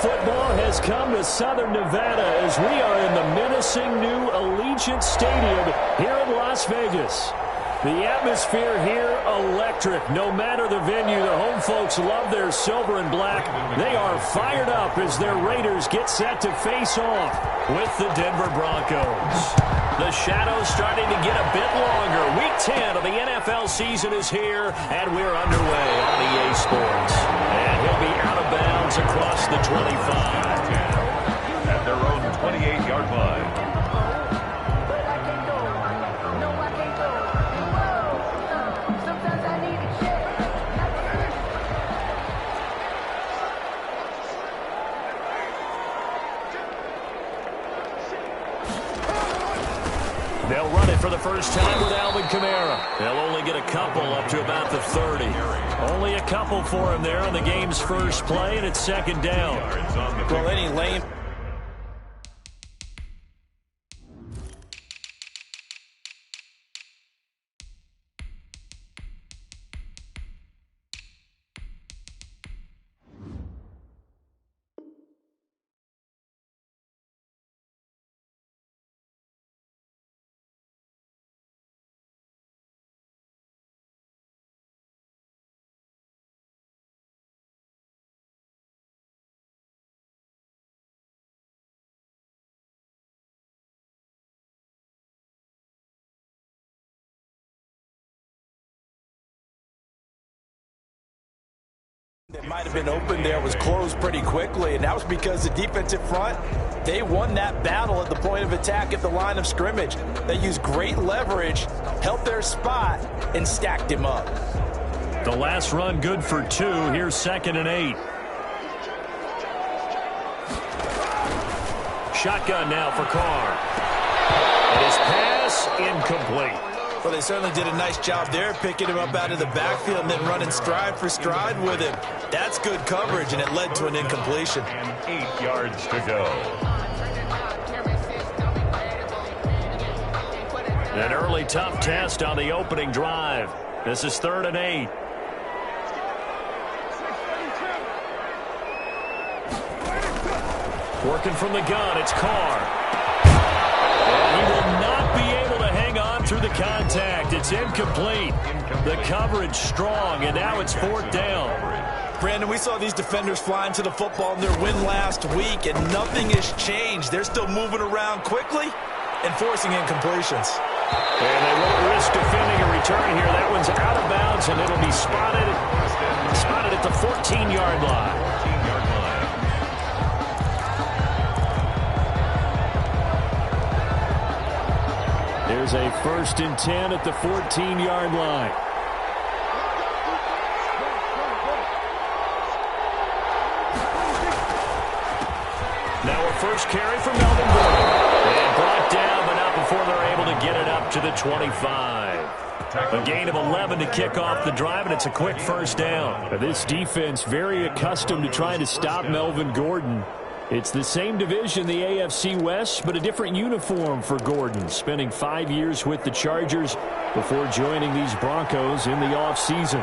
football has come to Southern Nevada as we are in the menacing new Allegiant Stadium here in Las Vegas. The atmosphere here, electric. No matter the venue, the home folks love their silver and black. They are fired up as their Raiders get set to face off with the Denver Broncos. The shadow's starting to get a bit longer. Week 10 of the NFL season is here, and we're underway on EA Sports. And he'll be out of bounds across the 25. At their own 28-yard line. They'll run it for the first time with Alvin Kamara. They'll only get a couple up to about the 30. Only a couple for him there on the game's first play, and it's second down. Well, any lane. That might have been open there was closed pretty quickly, and that was because the defensive front, they won that battle at the point of attack at the line of scrimmage. They used great leverage, helped their spot, and stacked him up. The last run good for 2. Here's 2nd and 8. Shotgun now for Carr. And his pass incomplete. Well, they certainly did a nice job there, picking him up out of the backfield and then running stride for stride with him. That's good coverage, and it led to an incompletion. And 8 yards to go. An early tough test on the opening drive. This is 3rd and 8. Working from the gun, it's Carr. And he will not be able to hang on through the contact. It's incomplete. The coverage strong, and now it's 4th down. Brandon, we saw these defenders flying to the football in their win last week, and nothing has changed. They're still moving around quickly and forcing incompletions. And they won't risk defending a return here. That one's out of bounds, and it'll be spotted at the 14-yard line. There's a 1st and 10 at the 14-yard line. Now a first carry from Melvin Gordon. And brought down, but not before they're able to get it up to the 25. A gain of 11 to kick off the drive, and it's a quick first down. This defense very accustomed to trying to stop Melvin Gordon. It's the same division, the AFC West, but a different uniform for Gordon, spending 5 years with the Chargers before joining these Broncos in the offseason.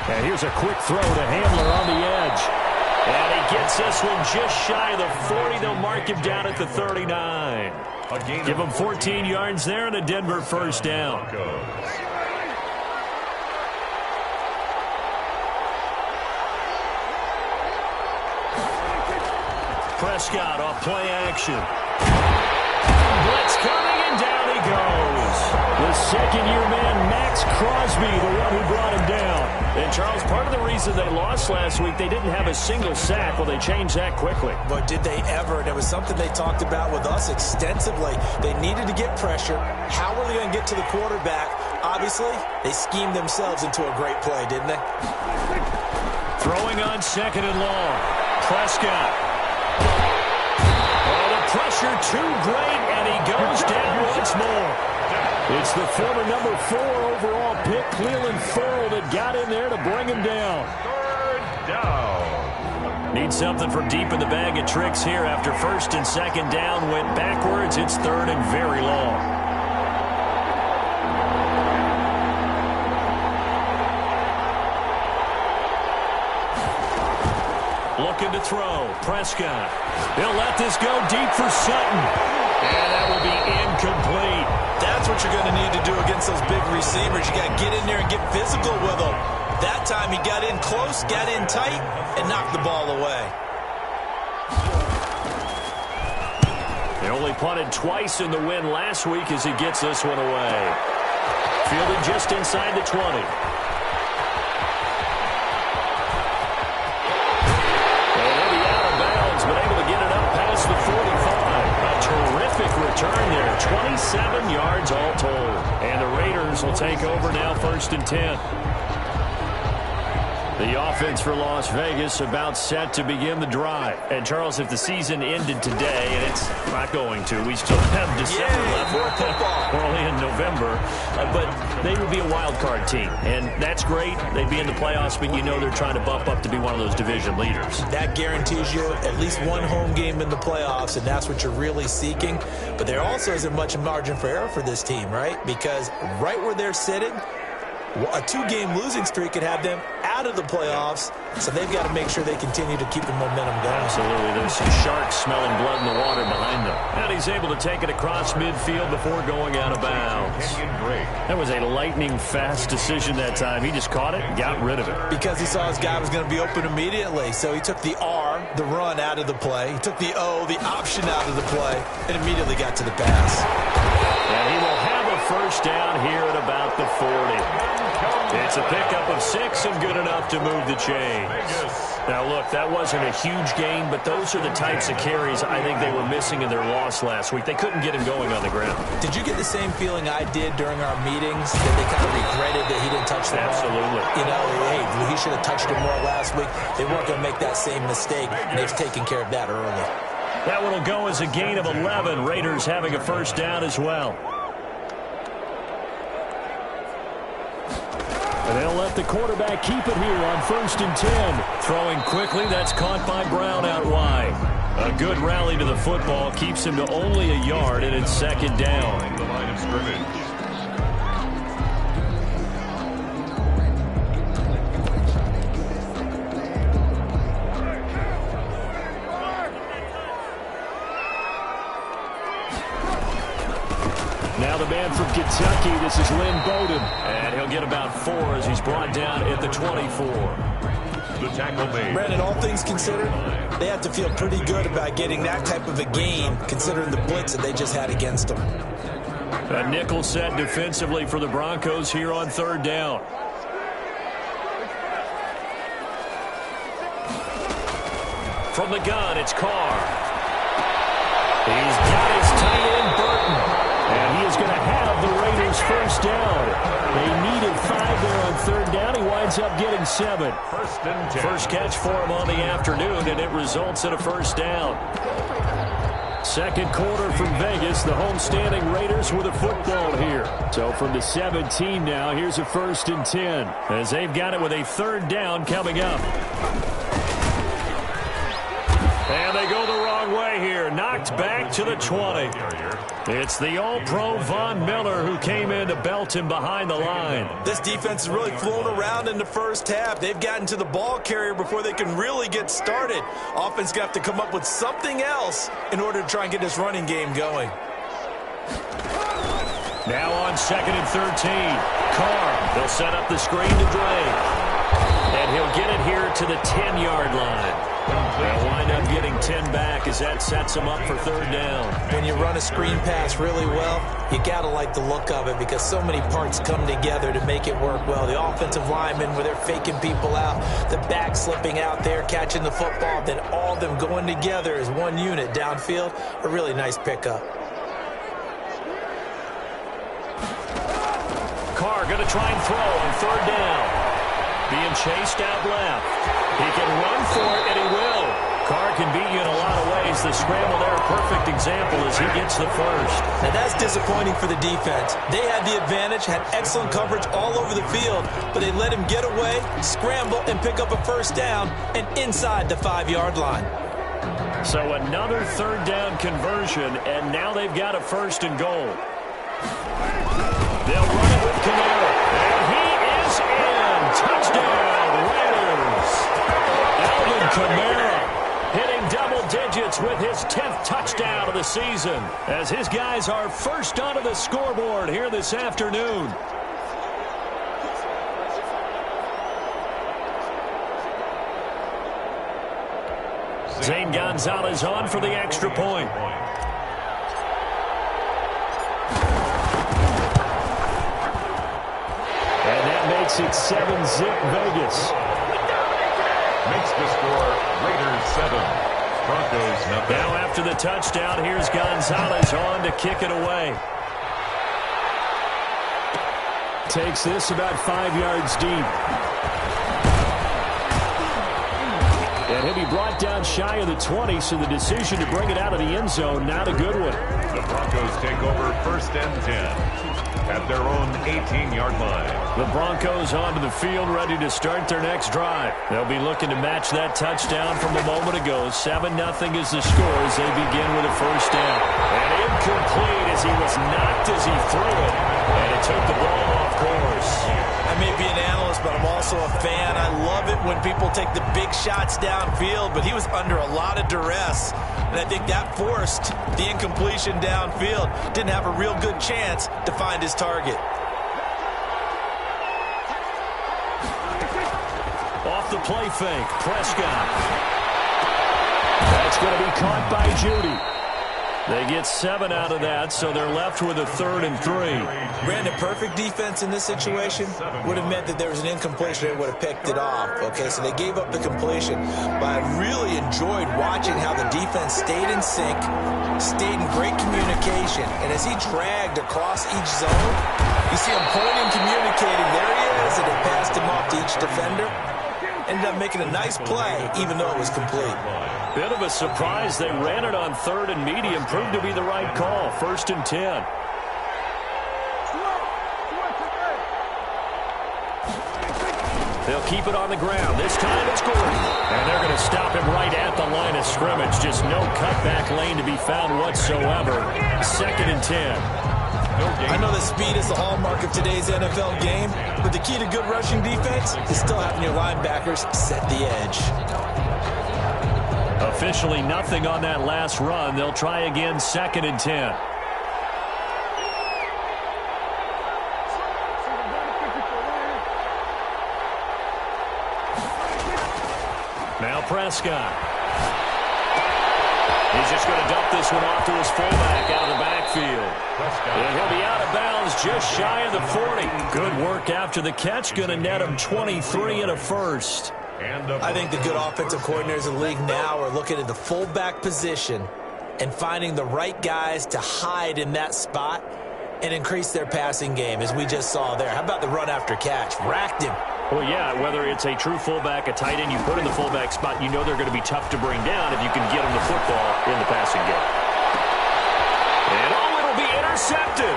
And here's a quick throw to Handler on the edge. And he gets this one just shy of the 40. They'll mark him down at the 39. Give him 14 yards there and a Denver first down. Prescott off play action. Blitz coming, and down he goes. The second-year man, Max Crosby, the one who brought him down. And, Charles, part of the reason they lost last week, they didn't have a single sack. Well, they changed that quickly. But did they ever? And it was something they talked about with us extensively. They needed to get pressure. How were they going to get to the quarterback? Obviously, they schemed themselves into a great play, didn't they? Throwing on 2nd and long. Prescott. Pressure too great, and he goes down once more. It's the former number 4 overall pick, Cleveland Ferrell, that got in there to bring him down. 3rd down. Need something from deep in the bag of tricks here. After 1st and 2nd down went backwards, it's 3rd and very long. Looking to throw. Prescott. He'll let this go deep for Sutton. And that will be incomplete. That's what you're going to need to do against those big receivers. You got to get in there and get physical with them. That time he got in close, got in tight, and knocked the ball away. He only punted twice in the win last week as he gets this one away. Fielded just inside the 20. And he'll be out of bounds, but able to get it up past the 45. A terrific return there. 27 yards all told. And the Raiders will take over now, 1st and 10. The offense for Las Vegas about set to begin the drive. And, Charles, if the season ended today, and it's not going to, we still have December left. We're only in November. But they would be a wild card team. And that's great. They'd be in the playoffs, but you know they're trying to bump up to be one of those division leaders. That guarantees you at least one home game in the playoffs, and that's what you're really seeking. But there also isn't much margin for error for this team, right? Because right where they're sitting, a 2-game losing streak could have them out of the playoffs, so they've got to make sure they continue to keep the momentum going. Absolutely. There's some sharks smelling blood in the water behind them. And he's able to take it across midfield before going out of bounds. That was a lightning-fast decision that time. He just caught it and got rid of it. Because he saw his guy was going to be open immediately, so he took the R, the run, out of the play. He took the O, the option, out of the play, and immediately got to the pass. And he will have a first down here at about the 40. It's a pickup of 6 and good enough to move the chains. Now, look, that wasn't a huge gain, but those are the types of carries I think they were missing in their loss last week. They couldn't get him going on the ground. Did you get the same feeling I did during our meetings, that they kind of regretted that he didn't touch the ball? Absolutely. You know, hey, he should have touched it more last week. They weren't going to make that same mistake, and they've taken care of that early. That one will go as a gain of 11. Raiders having a first down as well. And they'll let the quarterback keep it here on 1st and 10. Throwing quickly, that's caught by Brown out wide. A good rally to the football keeps him to only a yard, and it's 2nd down. The line of scrimmage. Now the man from Kentucky, this is Lynn Bowden. And he'll get about 4 as he's brought down at the 24. The tackle made. Brandon, all things considered, they have to feel pretty good about getting that type of a gain, considering the blitz that they just had against them. A nickel set defensively for the Broncos here on 3rd down. From the gun, it's Carr. He's got his tight end, Burton. And he is going to have the Raiders first down. They needed 5 there on 3rd down. He winds up getting 7. 1st and 10. First catch for him on the afternoon, and it results in a first down. 2nd quarter from Vegas. The homestanding Raiders with a football here. So from the 17 now, here's a 1st and 10. As they've got it with a 3rd down coming up. And they go the wrong way here. Knocked back to the 20. It's the All-Pro Von Miller who came in to belt him behind the line. This defense is really flown around in the first half. They've gotten to the ball carrier before they can really get started. Offense going to have to come up with something else in order to try and get this running game going. Now on 2nd and 13. Carr, they'll set up the screen to Drake. And he'll get it here to the 10-yard line. They'll wind up getting 10 back as that sets him up for 3rd down. When you run a screen pass really well, you got to like the look of it because so many parts come together to make it work well. The offensive linemen, where they're faking people out, the back slipping out there, catching the football, then all of them going together as one unit downfield. A really nice pickup. Carr going to try and throw on 3rd down. Being chased out left. He can run for it, and he will. Carr can beat you in a lot of ways. The scramble there, a perfect example as he gets the first. Now that's disappointing for the defense. They had the advantage, had excellent coverage all over the field, but they let him get away, scramble, and pick up a first down, and inside the 5-yard line. So another 3rd down conversion, and now they've got a 1st and goal. They'll run it with Kamara, and he is in. Touchdown, Raiders. Alvin Kamara digits with his 10th touchdown of the season, as his guys are first onto the scoreboard here this afternoon. Zane Gonzalez on for the extra point. And that makes it 7-zip Vegas. Makes the score Raiders 7. Broncos nothing. Now after the touchdown, here's Gonzalez on to kick it away. Takes this about 5 yards deep. And he'll be brought down shy of the 20, so the decision to bring it out of the end zone, not a good one. The Broncos take over 1st and 10 at their own 18-yard line. The Broncos onto the field, ready to start their next drive. They'll be looking to match that touchdown from a moment ago. 7-0 is the score as they begin with a first down. And incomplete as he was knocked as he threw it. And it took the ball off course. I may be an analyst, but I'm also a fan. I love it when people take the big shots downfield, but he was under a lot of duress. And I think that forced the incompletion downfield. Didn't have a real good chance to find his target. Off the play fake, Prescott. That's going to be caught by Judy. They get 7 out of that, so they're left with a 3rd and 3. Brandon, perfect defense in this situation would have meant that there was an incompletion. They would have picked it off. Okay, so they gave up the completion. But I really enjoyed watching how the defense stayed in sync, stayed in great communication. And as he dragged across each zone, you see him pointing, communicating. There he is, and they passed him off to each defender. Ended up making a nice play, even though it was complete. Bit of a surprise. They ran it on 3rd and medium. Proved to be the right call. 1st and 10. They'll keep it on the ground. This time it's Gordon. And they're going to stop him right at the line of scrimmage. Just no cutback lane to be found whatsoever. 2nd and 10. I know that speed is the hallmark of today's NFL game, but the key to good rushing defense is still having your linebackers set the edge. Officially nothing on that last run. They'll try again, 2nd and 10. Now Prescott. He's just going to dump this one off to his fullback out of the backfield. And he'll be out of bounds just shy of the 40. Good work after the catch. Going to net him 23 and a first. I think the good offensive coordinators in the league now are looking at the fullback position and finding the right guys to hide in that spot and increase their passing game, as we just saw there. How about the run after catch? Racked him. Well, yeah, whether it's a true fullback, a tight end you put in the fullback spot, you know they're going to be tough to bring down if you can get them the football in the passing game. And it'll be intercepted.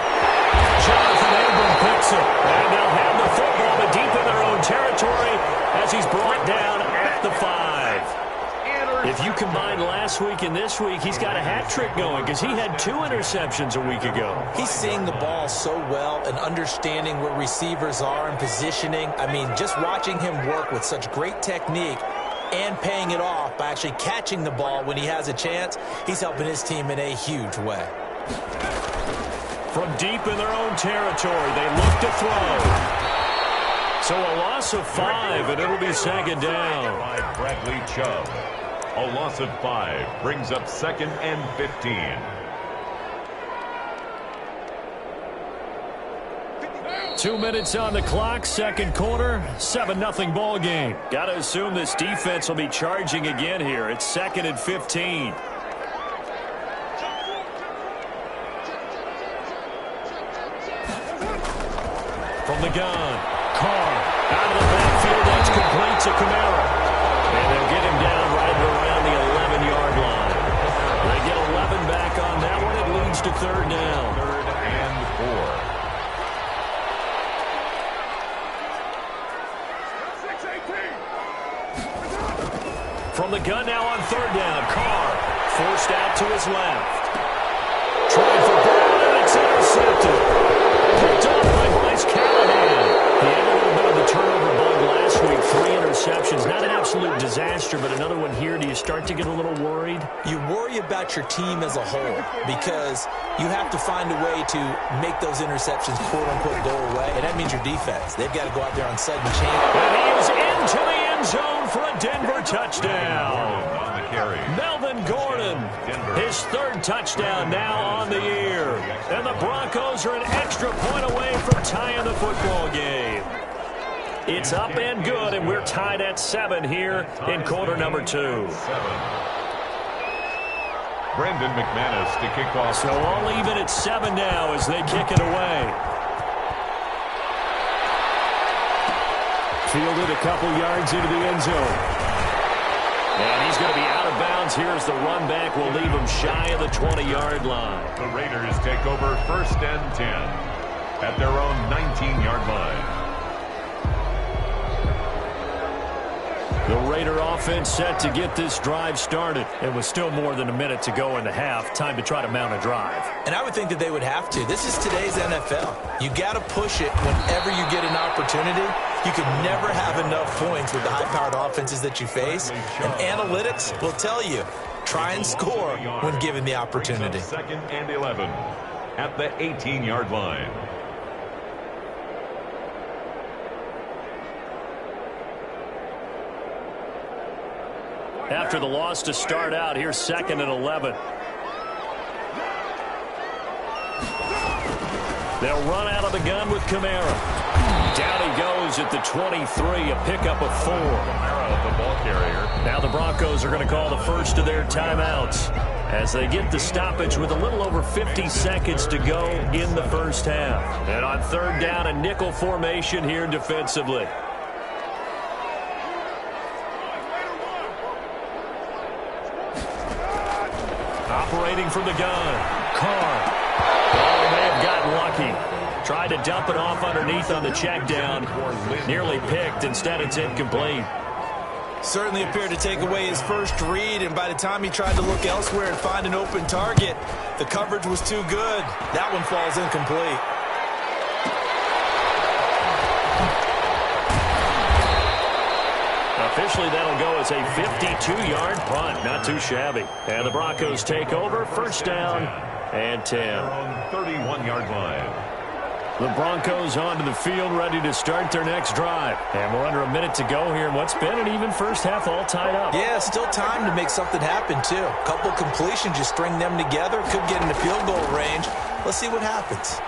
Jonathan Abram picks it. And they'll have the football, but deep in their own territory as he's brought down at the 5. If you combine last week and this week, he's got a hat trick going because he had 2 interceptions a week ago. He's seeing the ball so well and understanding where receivers are and positioning. I mean, just watching him work with such great technique and paying it off by actually catching the ball when he has a chance, he's helping his team in a huge way. From deep in their own territory, they look to throw. So a loss of 5, and it'll be 2nd down. Bradley Chubb. A loss of 5 brings up 2nd and 15. Two minutes on the clock, second quarter, 7-0 ball game. Got to assume this defense will be charging again here. It's 2nd and 15. From the gun, Carr out of the backfield. That's complete to Kamara. And they'll get him down right around the 11-yard line. They get 11 back on that one. It leads to 3rd down. 3rd and 4. From the gun now on 3rd down. Carr forced out to his left. Trying for Brown, and it's intercepted. Picked off by Bryce Callahan. He had a little bit of the turnover bug last week, 3 interceptions. Not an absolute disaster, but another one here. Do you start to get a little worried? You worry about your team as a whole because you have to find a way to make those interceptions, quote-unquote, go away, and that means your defense. They've got to go out there on sudden change. And he is into the end zone for a Denver touchdown. Melvin Gordon, his 3rd touchdown now on the year. And the Broncos are an extra point away from tying the football game. It's up and good, and we're tied at 7 here in quarter number 2. Brendan McManus to kick off. So all even at 7 now as they kick it away. Fielded a couple yards into the end zone. And he's going to be out of bounds here as the run back will leave him shy of the 20-yard line. The Raiders take over 1st and 10 at their own 19-yard line. The Raider offense set to get this drive started. It was still more than a minute to go in the half. Time to try to mount a drive. And I would think that they would have to. This is today's NFL. You got to push it whenever you get an opportunity. You can never have enough points with the high-powered offenses that you face. And analytics will tell you, try and score when given the opportunity. 2nd and 11 at the 18-yard line. After the loss to start out, here's 2nd and 11. They'll run out of the gun with Kamara. Down he goes at the 23, a pickup of 4. Kamara, the ball carrier. Now the Broncos are going to call the first of their timeouts as they get the stoppage with a little over 50 seconds to go in the first half. And on 3rd down, a nickel formation here defensively. Operating from the gun, Carr. Oh, may have gotten lucky. Tried to dump it off underneath on the check down. Nearly picked. Instead, it's incomplete. Certainly appeared to take away his first read, and by the time he tried to look elsewhere and find an open target, the coverage was too good. That one falls incomplete. Officially, that'll go as a 52-yard punt. Not too shabby. And the Broncos take over. 1st down and 10. 31-yard line. The Broncos onto the field, ready to start their next drive. And we're under a minute to go here in what's been an even first half, all tied up. Yeah, still time to make something happen, too. A couple completions, just string them together. Could get into field goal range. Let's see what happens.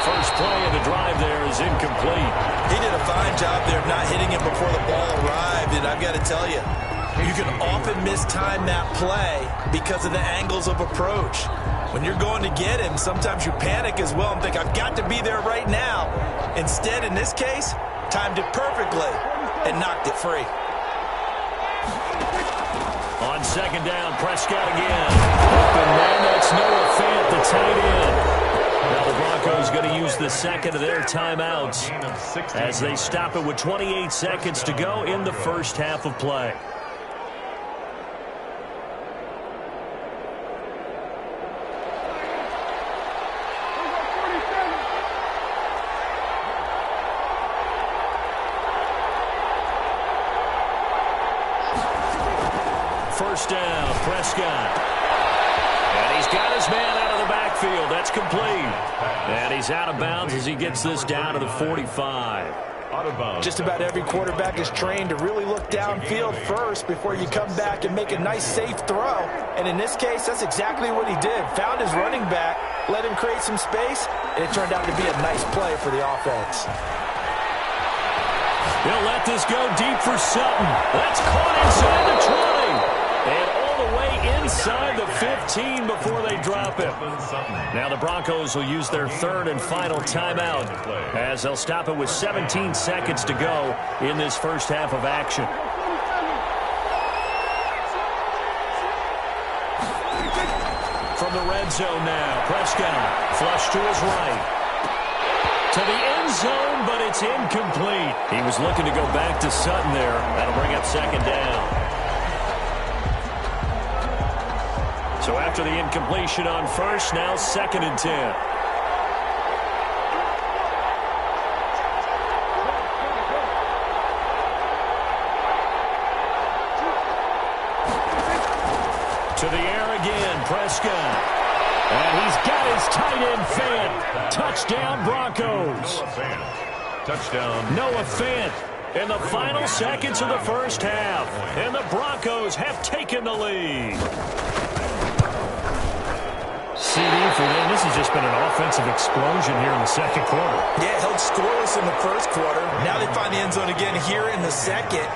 First play of the drive there is incomplete. He did a fine job there of not hitting it before the ball arrived, and I've got to tell you, you can often mistime that play because of the angles of approach. When you're going to get him, sometimes you panic as well and think, I've got to be there right now. Instead, in this case, timed it perfectly and knocked it free. On 2nd down, Prescott again. Open man, that's Noah Fant, the tight end. Now the Broncos going to use the 2nd of their timeouts as they stop it with 28 seconds to go in the first half of play. First down, Prescott. And he's got his man out of the backfield. That's complete. And he's out of bounds as he gets this down to the 45. Just about every quarterback is trained to really look downfield first before you come back and make a nice, safe throw. And in this case, that's exactly what he did. Found his running back, let him create some space, and it turned out to be a nice play for the offense. He'll let this go deep for Sutton. That's caught inside the 20. And all the way inside the 15 before they drop it. Now the Broncos will use their 3rd and final timeout as they'll stop it with 17 seconds to go in this first half of action. From the red zone now, Prescott flush to his right. To the end zone, but it's incomplete. He was looking to go back to Sutton there. That'll bring up 2nd down. So after the incompletion on first, now 2nd and 10. To the air again, Prescott. And he's got his tight end Fant. Touchdown, Broncos. Noah Fant in the final seconds of the first half. And the Broncos have taken the lead. CD for them. This has just been an offensive explosion here in the second quarter. Yeah, held scoreless in the first quarter. Now they find the end zone again here in the second.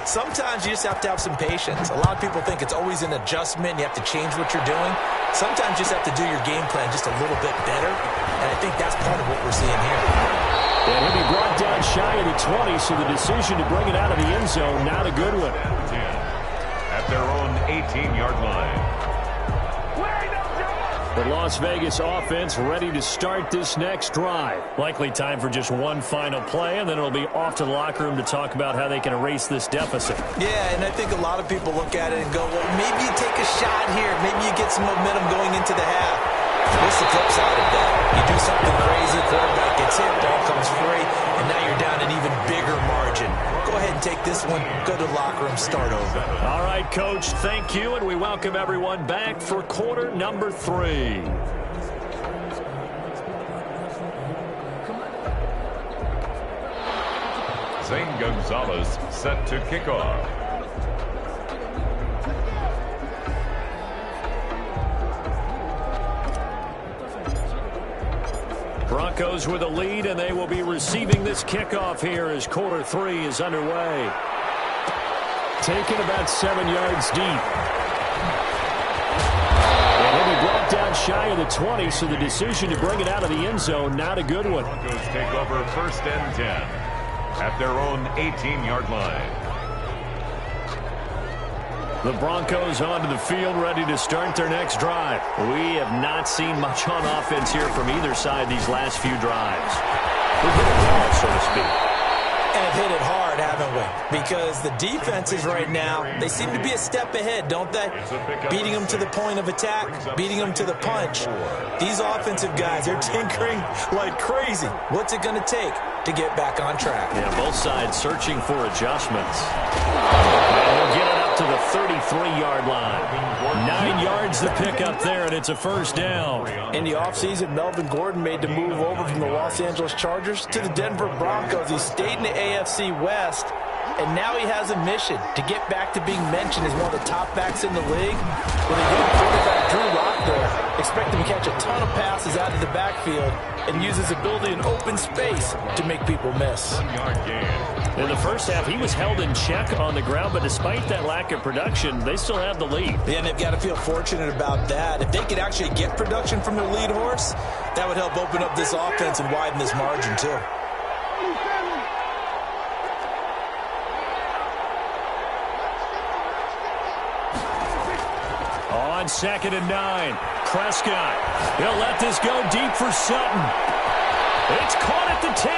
Sometimes you just have to have some patience. A lot of people think it's always an adjustment. You have to change what you're doing. Sometimes you just have to do your game plan just a little bit better. And I think that's part of what we're seeing here. And he'll be brought down shy of the 20, so the decision to bring it out of the end zone, not a good one. At their own 18-yard line. The Las Vegas offense ready to start this next drive. Likely time for just one final play, and then it'll be off to the locker room to talk about how they can erase this deficit. Yeah, and I think a lot of people look at it and go, well, maybe you take a shot here. Maybe you get some momentum going into the half. What's the flip side of that? You do something crazy, quarterback gets hit, ball comes free, and now you're down an even bigger margin. Go ahead and take this one, go to the locker room, start over. All right, Coach, thank you, and we welcome everyone back for quarter number 3. Zane Gonzalez set to kick off. Broncos with a lead, and they will be receiving this kickoff here as quarter 3 is underway. Taken about 7 yards deep. And he'll be brought down shy of the 20, so the decision to bring it out of the end zone, not a good one. Broncos take over first and 10 at their own 18-yard line. The Broncos onto the field, ready to start their next drive. We have not seen much on offense here from either side these last few drives. We've hit it well, so to speak. And have hit it hard, haven't we? Because the defenses right now, they seem to be a step ahead, don't they? Beating them to the point of attack, beating them to the punch. These offensive guys, they're tinkering like crazy. What's it going to take to get back on track? Yeah, both sides searching for adjustments. And we'll get it up to the 33-yard line. 9 yards to pick up there, and it's a first down. In the offseason, Melvin Gordon made the move over from the Los Angeles Chargers to the Denver Broncos. He stayed in the AFC West, and now he has a mission to get back to being mentioned as one of the top backs in the league. With a young quarterback, Drew Lock there, expect him to catch a ton of passes out of the backfield and use his ability in open space to make people miss. In the first half, he was held in check on the ground, but despite that lack of production, they still have the lead. Yeah, and they've got to feel fortunate about that. If they could actually get production from their lead horse, that would help open up this offense and widen this margin too. On 2nd and 9, Prescott. He'll let this go deep for Sutton. It's caught at the 10.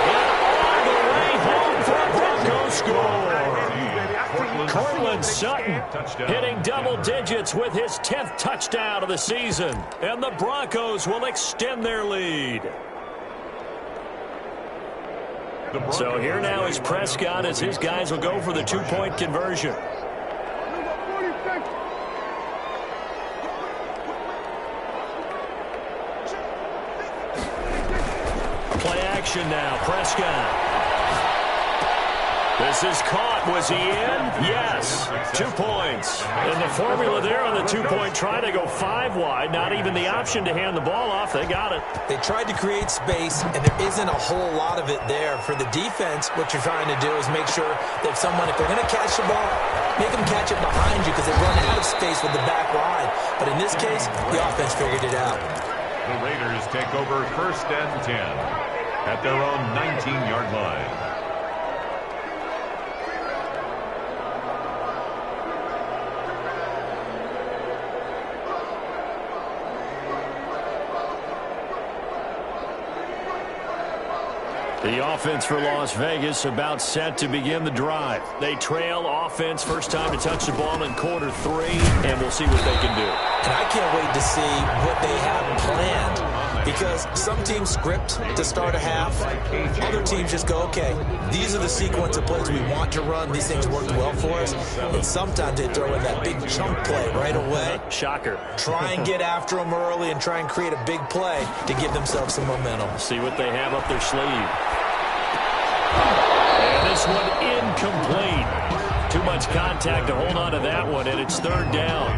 And all the way home for a Bronco score. Cortland Sutton hitting double digits with his 10th touchdown of the season. And the Broncos will extend their lead. So here now is Prescott as his guys will go for the 2-point conversion. Play action now, Prescott. This is caught. Was he in? Yes. 2 points. And the formula there on the 2-point try to go 5 wide. Not even the option to hand the ball off. They got it. They tried to create space, and there isn't a whole lot of it there. For the defense, what you're trying to do is make sure that if they're going to catch the ball, make them catch it behind you because they run out of space with the back line. But in this case, the offense figured it out. The Raiders take over first and 10 at their own 19-yard line. The offense for Las Vegas about set to begin the drive. They trail offense, first time to touch the ball in quarter 3, and we'll see what they can do. And I can't wait to see what they have planned. because some teams script to start a half. Other teams just go, okay, these are the sequence of plays we want to run. These things worked well for us. And sometimes they throw in that big chunk play right away. Shocker. Try and get after them early and try and create a big play to give themselves some momentum. See what they have up their sleeve. And this one incomplete. Too much contact to hold on to that one, and it's third down.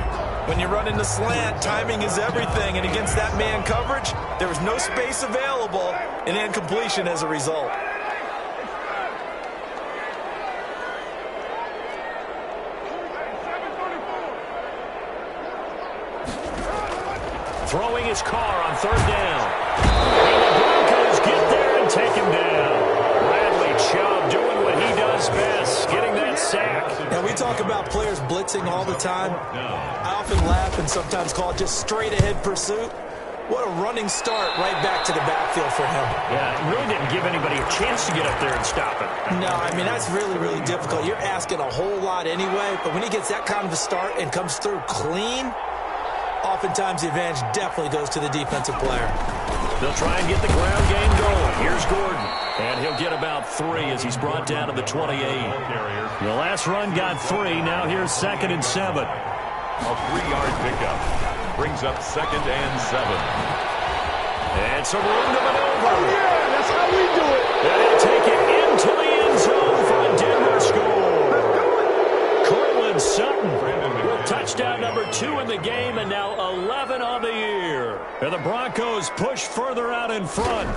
When you run into slant, timing is everything, and against that man coverage, there was no space available, and incompletion as a result. Throwing his car on third down. And the Broncos get there and take him down. Bradley Chubb doing what he does best, getting that sack. Now, we talk about players blitzing all the time. I often laugh and sometimes call it just straight-ahead pursuit. What a running start right back to the backfield for him. Yeah, it really didn't give anybody a chance to get up there and stop him. No, I mean, that's really, really difficult. You're asking a whole lot anyway, but when he gets that kind of a start and comes through clean, oftentimes the advantage definitely goes to the defensive player. They'll try and get the ground game going. Here's Gordon. And he'll get about 3 as he's brought down to the 28. The last run got 3. Now here's 2nd and 7. A 3-yard pickup brings up 2nd and 7. And some room to maneuver. Oh, yeah, that's how we do it. And he'll take it into the end zone for a Denver score. Cortland Sutton with touchdown number 2 in the game, and now 11 on the year. And the Broncos push further out in front.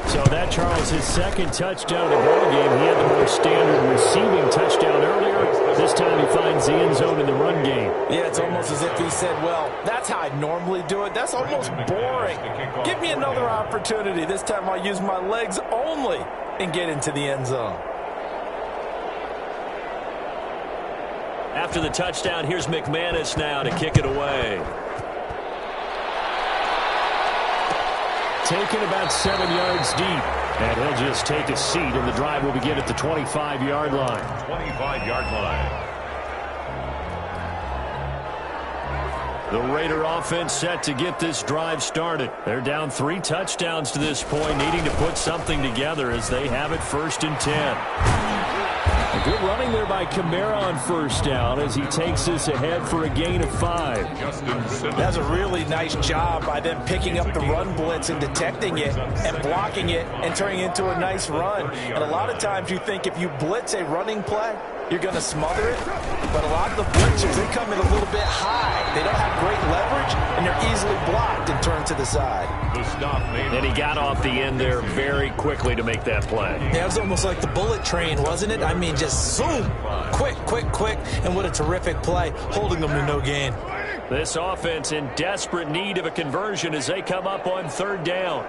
So that, Charles, his 2nd touchdown of the ball game. He had the more standard receiving touchdown earlier. This time he finds the end zone in the run game. Yeah, it's almost as if he said, well, that's how I normally do it. That's almost boring. Give me another opportunity. This time I'll use my legs only and get into the end zone. After the touchdown, here's McManus now to kick it away. Taken about 7 yards deep. And he'll just take a seat, and the drive will begin at the 25-yard line. 25-yard line. The Raider offense set to get this drive started. They're down 3 touchdowns to this point, needing to put something together as they have it 1st and 10. A good running there by Kamara on 1st down as he takes this ahead for a gain of 5. That's a really nice job by them picking up the run blitz and detecting it and blocking it and turning it into a nice run. And a lot of times you think if you blitz a running play, you're going to smother it. But a lot of the blitzers, they come in a little bit high. They don't have great leverage, and they're easily blocked and turned to the side. And he got off the end there very quickly to make that play. Yeah, it was almost like the bullet train, wasn't it? I mean, just zoom, quick, quick, quick, and what a terrific play, holding them to no gain. This offense in desperate need of a conversion as they come up on 3rd down.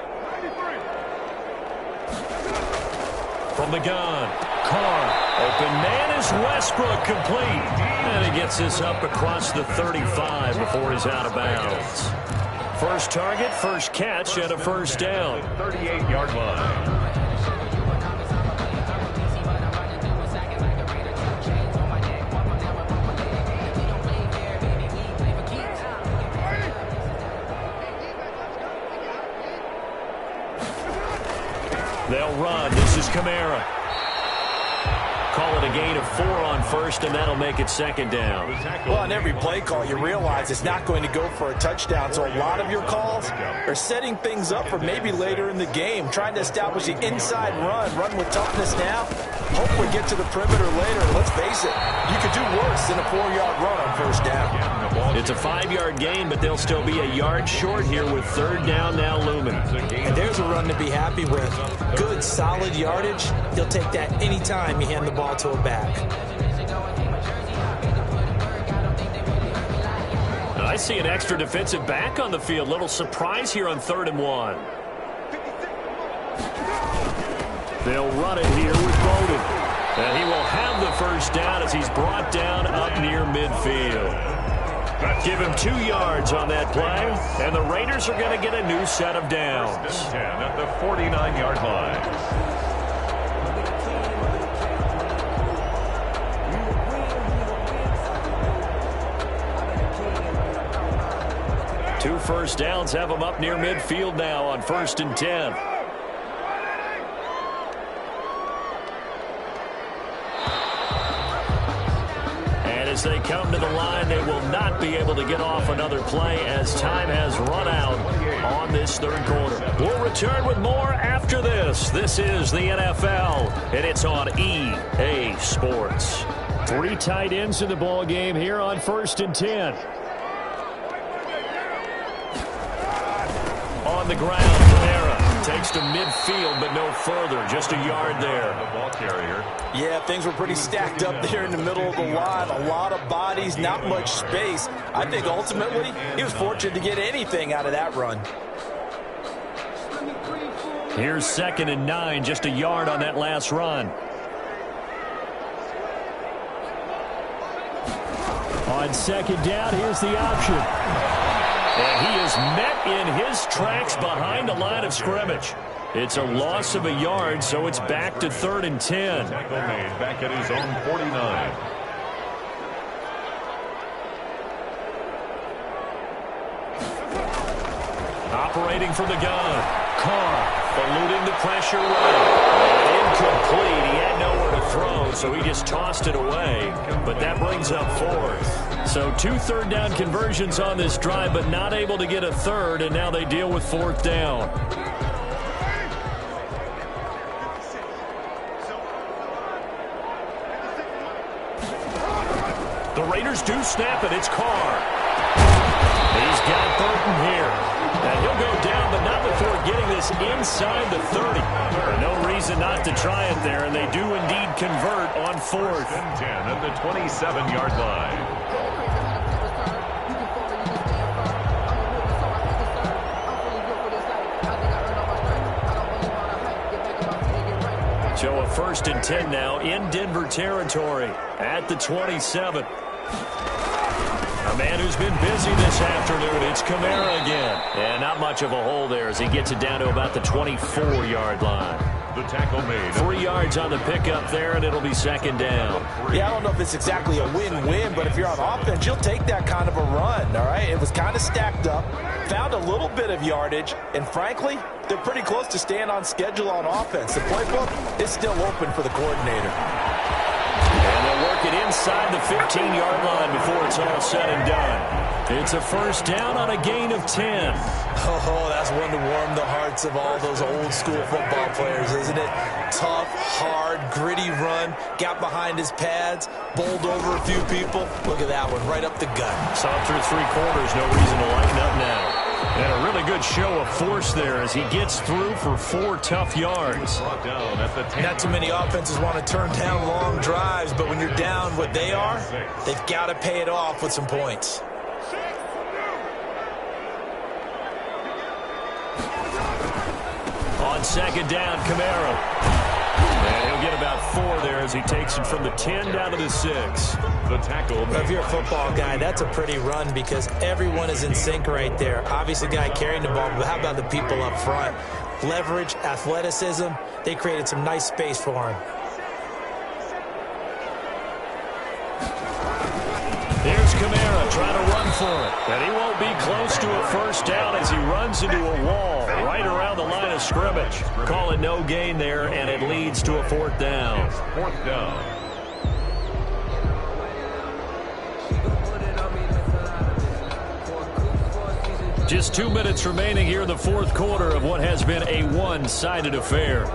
From the gun, Carr, open man is Westbrook, complete. And he gets this up across the 35 before he's out of bounds. First target, first catch, and a 1st down. 38-yard line. They'll run. This is Kamara. Call it a gain of 4 on 1st, and that'll make it 2nd down. Well, on every play call, you realize it's not going to go for a touchdown. So a lot of your calls are setting things up for maybe later in the game, trying to establish the inside run with toughness now. Hope we get to the perimeter later. Let's face it, you could do worse than a 4-yard run on 1st down. It's a 5-yard gain, but they'll still be a yard short here with 3rd down now looming. And there's a run to be happy with. Good, solid yardage. You'll take that anytime you hand the ball to a back. I see an extra defensive back on the field. Little surprise here on 3rd and 1. They'll run it here with Bowden. And he will have the 1st down as he's brought down up near midfield. Give him 2 yards on that play, and the Raiders are going to get a new set of downs. 10 at the 49-yard line. first downs have them up near midfield now on 1st and 10. And as they come to the line, they will not be able to get off another play as time has run out on this third quarter. We'll return with more after this. This is the NFL, and it's on EA Sports. 3 tight ends in the ball game here on 1st and 10. On the ground, Kamara takes to midfield, but no further. Just a yard there. The ball carrier. Yeah, things were pretty stacked up there in the middle of the line. A lot of bodies, not much space. I think ultimately he was fortunate to get anything out of that run. Here's 2nd and 9, just a yard on that last run. On 2nd down, here's the option. And he is met in his tracks behind the line of scrimmage. It's a loss of a yard, so it's back to 3rd and 10. Tackle made back at his own 49. Operating from the gun. Carr eluding the pressure right. Incomplete. He had nowhere to throw, so he just tossed it away. But that brings up 4th. So 2 3rd down conversions on this drive, but not able to get a 3rd, and now they deal with 4th down. The Raiders do snap it. It's Carr. He's got Burton here. And he'll go down, but not before getting this inside the 30. No reason not to try it there, and they do indeed convert on 4th. 10 at the 27-yard line. So a 1st and 10 now in Denver territory at the 27. A man who's been busy this afternoon, it's Kamara again. And not much of a hole there as he gets it down to about the 24-yard line. The tackle made. 3 yards on the pickup there, and it'll be 2nd down. Yeah, I don't know if it's exactly a win-win, but if you're on offense, you'll take that kind of a run, all right? It was kind of stacked up, found a little bit of yardage, and frankly, they're pretty close to staying on schedule on offense. The playbook is still open for the coordinator. And they'll work it inside the 15-yard line before it's all said and done. It's a 1st down on a gain of 10. Oh, that's one to warm the hearts of all those old-school football players, isn't it? Tough, hard, gritty run, got behind his pads, bowled over a few people. Look at that one, right up the gut. Saw through 3 quarters, no reason to lighten up now. And a really good show of force there as he gets through for 4 tough yards. Brought down at the 10. Not too many offenses want to turn down long drives, but when you're down what they are, they've got to pay it off with some points. On 2nd down, Kamara. And he'll get about 4 there as he takes it from the 10 down to the 6. The tackle. If you're a football guy, that's a pretty run because everyone is in sync right there. Obviously, the guy carrying the ball, but how about the people up front? Leverage, athleticism, they created some nice space for him. There's Kamara trying to run for it. And he won't be close to a 1st down as he runs into a wall right around the line of scrimmage. Call it no gain there, and it leads to a 4th down. 4th down. Just 2 minutes remaining here in the 4th quarter of what has been a one-sided affair.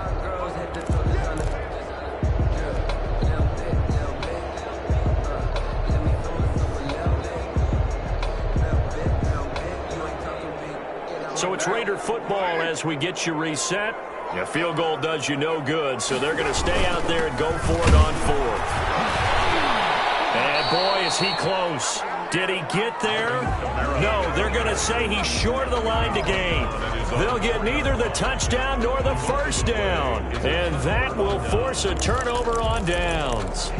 So it's Raider football as we get you reset. A field goal does you no good, so they're going to stay out there and go for it on 4th. And boy, is he close. Did he get there? No, they're going to say he's short of the line to gain. They'll get neither the touchdown nor the 1st down. And that will force a turnover on downs.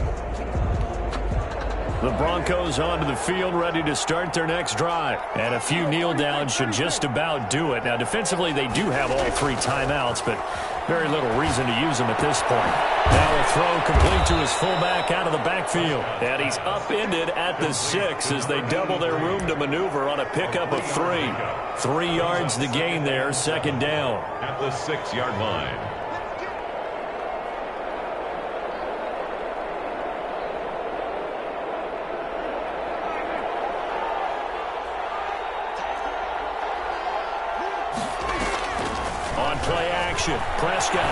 The Broncos onto the field, ready to start their next drive. And a few kneel downs should just about do it. Now, defensively, they do have all 3 timeouts, but very little reason to use them at this point. Now a throw complete to his fullback out of the backfield. And he's upended at the 6 as they double their room to maneuver on a pickup of 3. 3 yards the gain there, second down. At the 6-yard line. Play action. Prescott.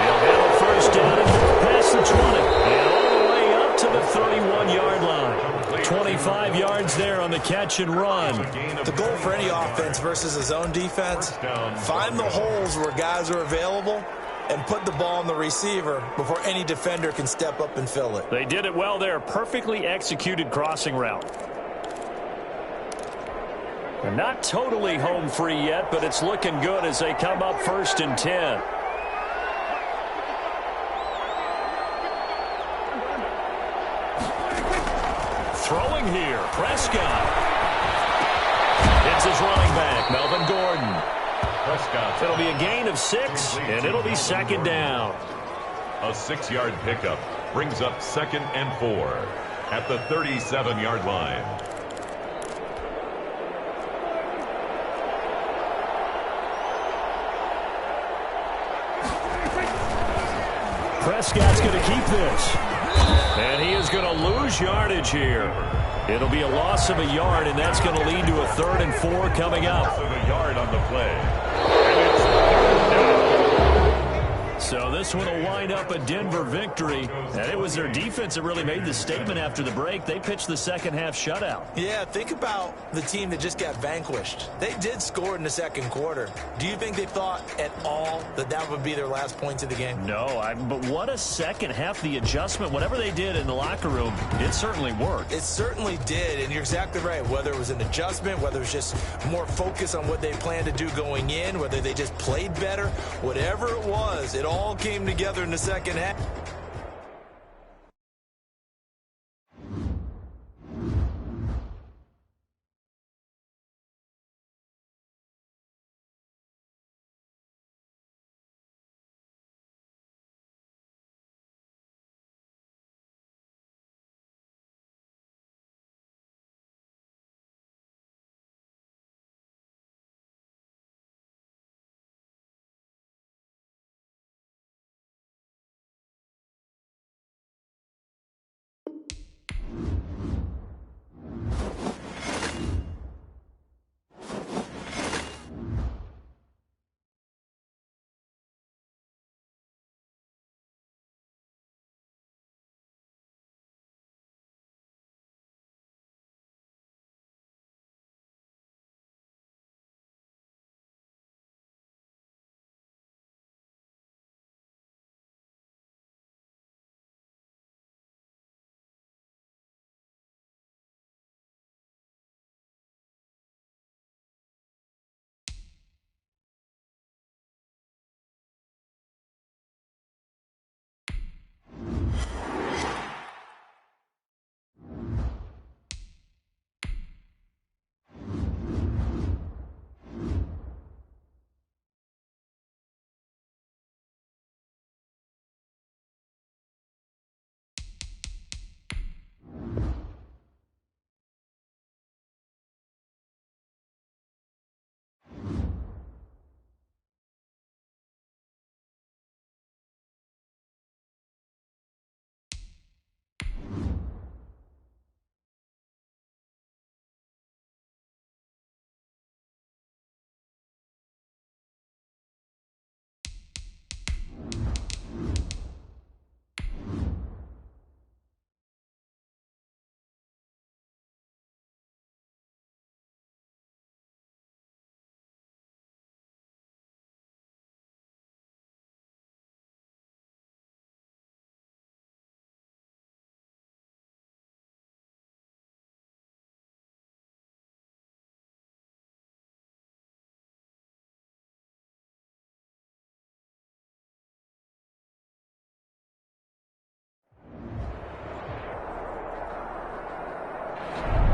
He'll have a first down and move past the 20. And all the way up to the 31-yard line. 25 yards there on the catch and run. The goal for any offense versus a zone defense, find the holes where guys are available and put the ball on the receiver before any defender can step up and fill it. They did it well there. Perfectly executed crossing route. They're not totally home free yet, but it's looking good as they come up 1st and 10. Throwing here, Prescott. It's his running back, Melvin Gordon. Prescott. It'll be a gain of 6, and it'll be second down. A 6-yard pickup brings up 2nd and 4 at the 37-yard line. Prescott's going to keep this. And he is going to lose yardage here. It'll be a loss of a yard, and that's going to lead to a 3rd and 4 coming up. Loss of a yard on the play. And it's 3rd down. So this one will wind up a Denver victory. And it was their defense that really made the statement after the break. They pitched the second-half shutout. Yeah, think about the team that just got vanquished. They did score in the second quarter. Do you think they thought at all that that would be their last points of the game? No, but what a second half. The adjustment, whatever they did in the locker room, it certainly worked. It certainly did, and you're exactly right. Whether it was an adjustment, whether it was just more focus on what they planned to do going in, whether they just played better, whatever it was, it all came together in the second half.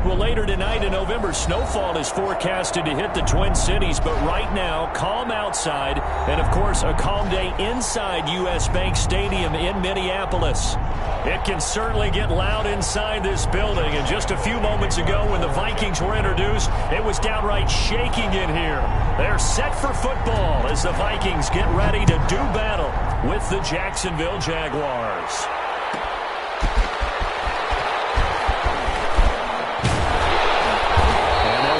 Well, later tonight in November, snowfall is forecasted to hit the Twin Cities, but right now, calm outside, and of course, a calm day inside U.S. Bank Stadium in Minneapolis. It can certainly get loud inside this building, and just a few moments ago when the Vikings were introduced, it was downright shaking in here. They're set for football as the Vikings get ready to do battle with the Jacksonville Jaguars.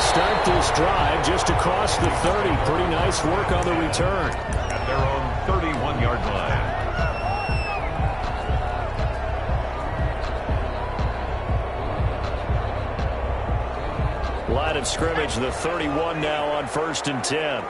Start this drive just across the 30. Pretty nice work on the return. At their own 31-yard line. Line of scrimmage, the 31 now on 1st and 10.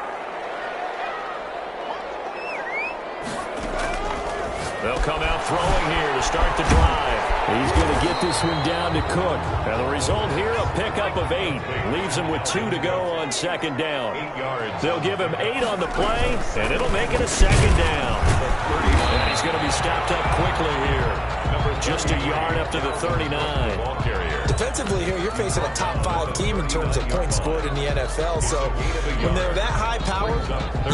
They'll come out throwing here to start the drive. He's going to get this one down to Cook. Now the result here, a pickup of 8. Leaves him with 2 to go on 2nd down. 8 yards. They'll give him 8 on the play, and it'll make it a 2nd down. And he's going to be stopped up quickly here. Just a yard up to the 39. Ball carrier. Defensively here, you're facing a top 5 team in terms of points scored in the NFL. So when they're that high power,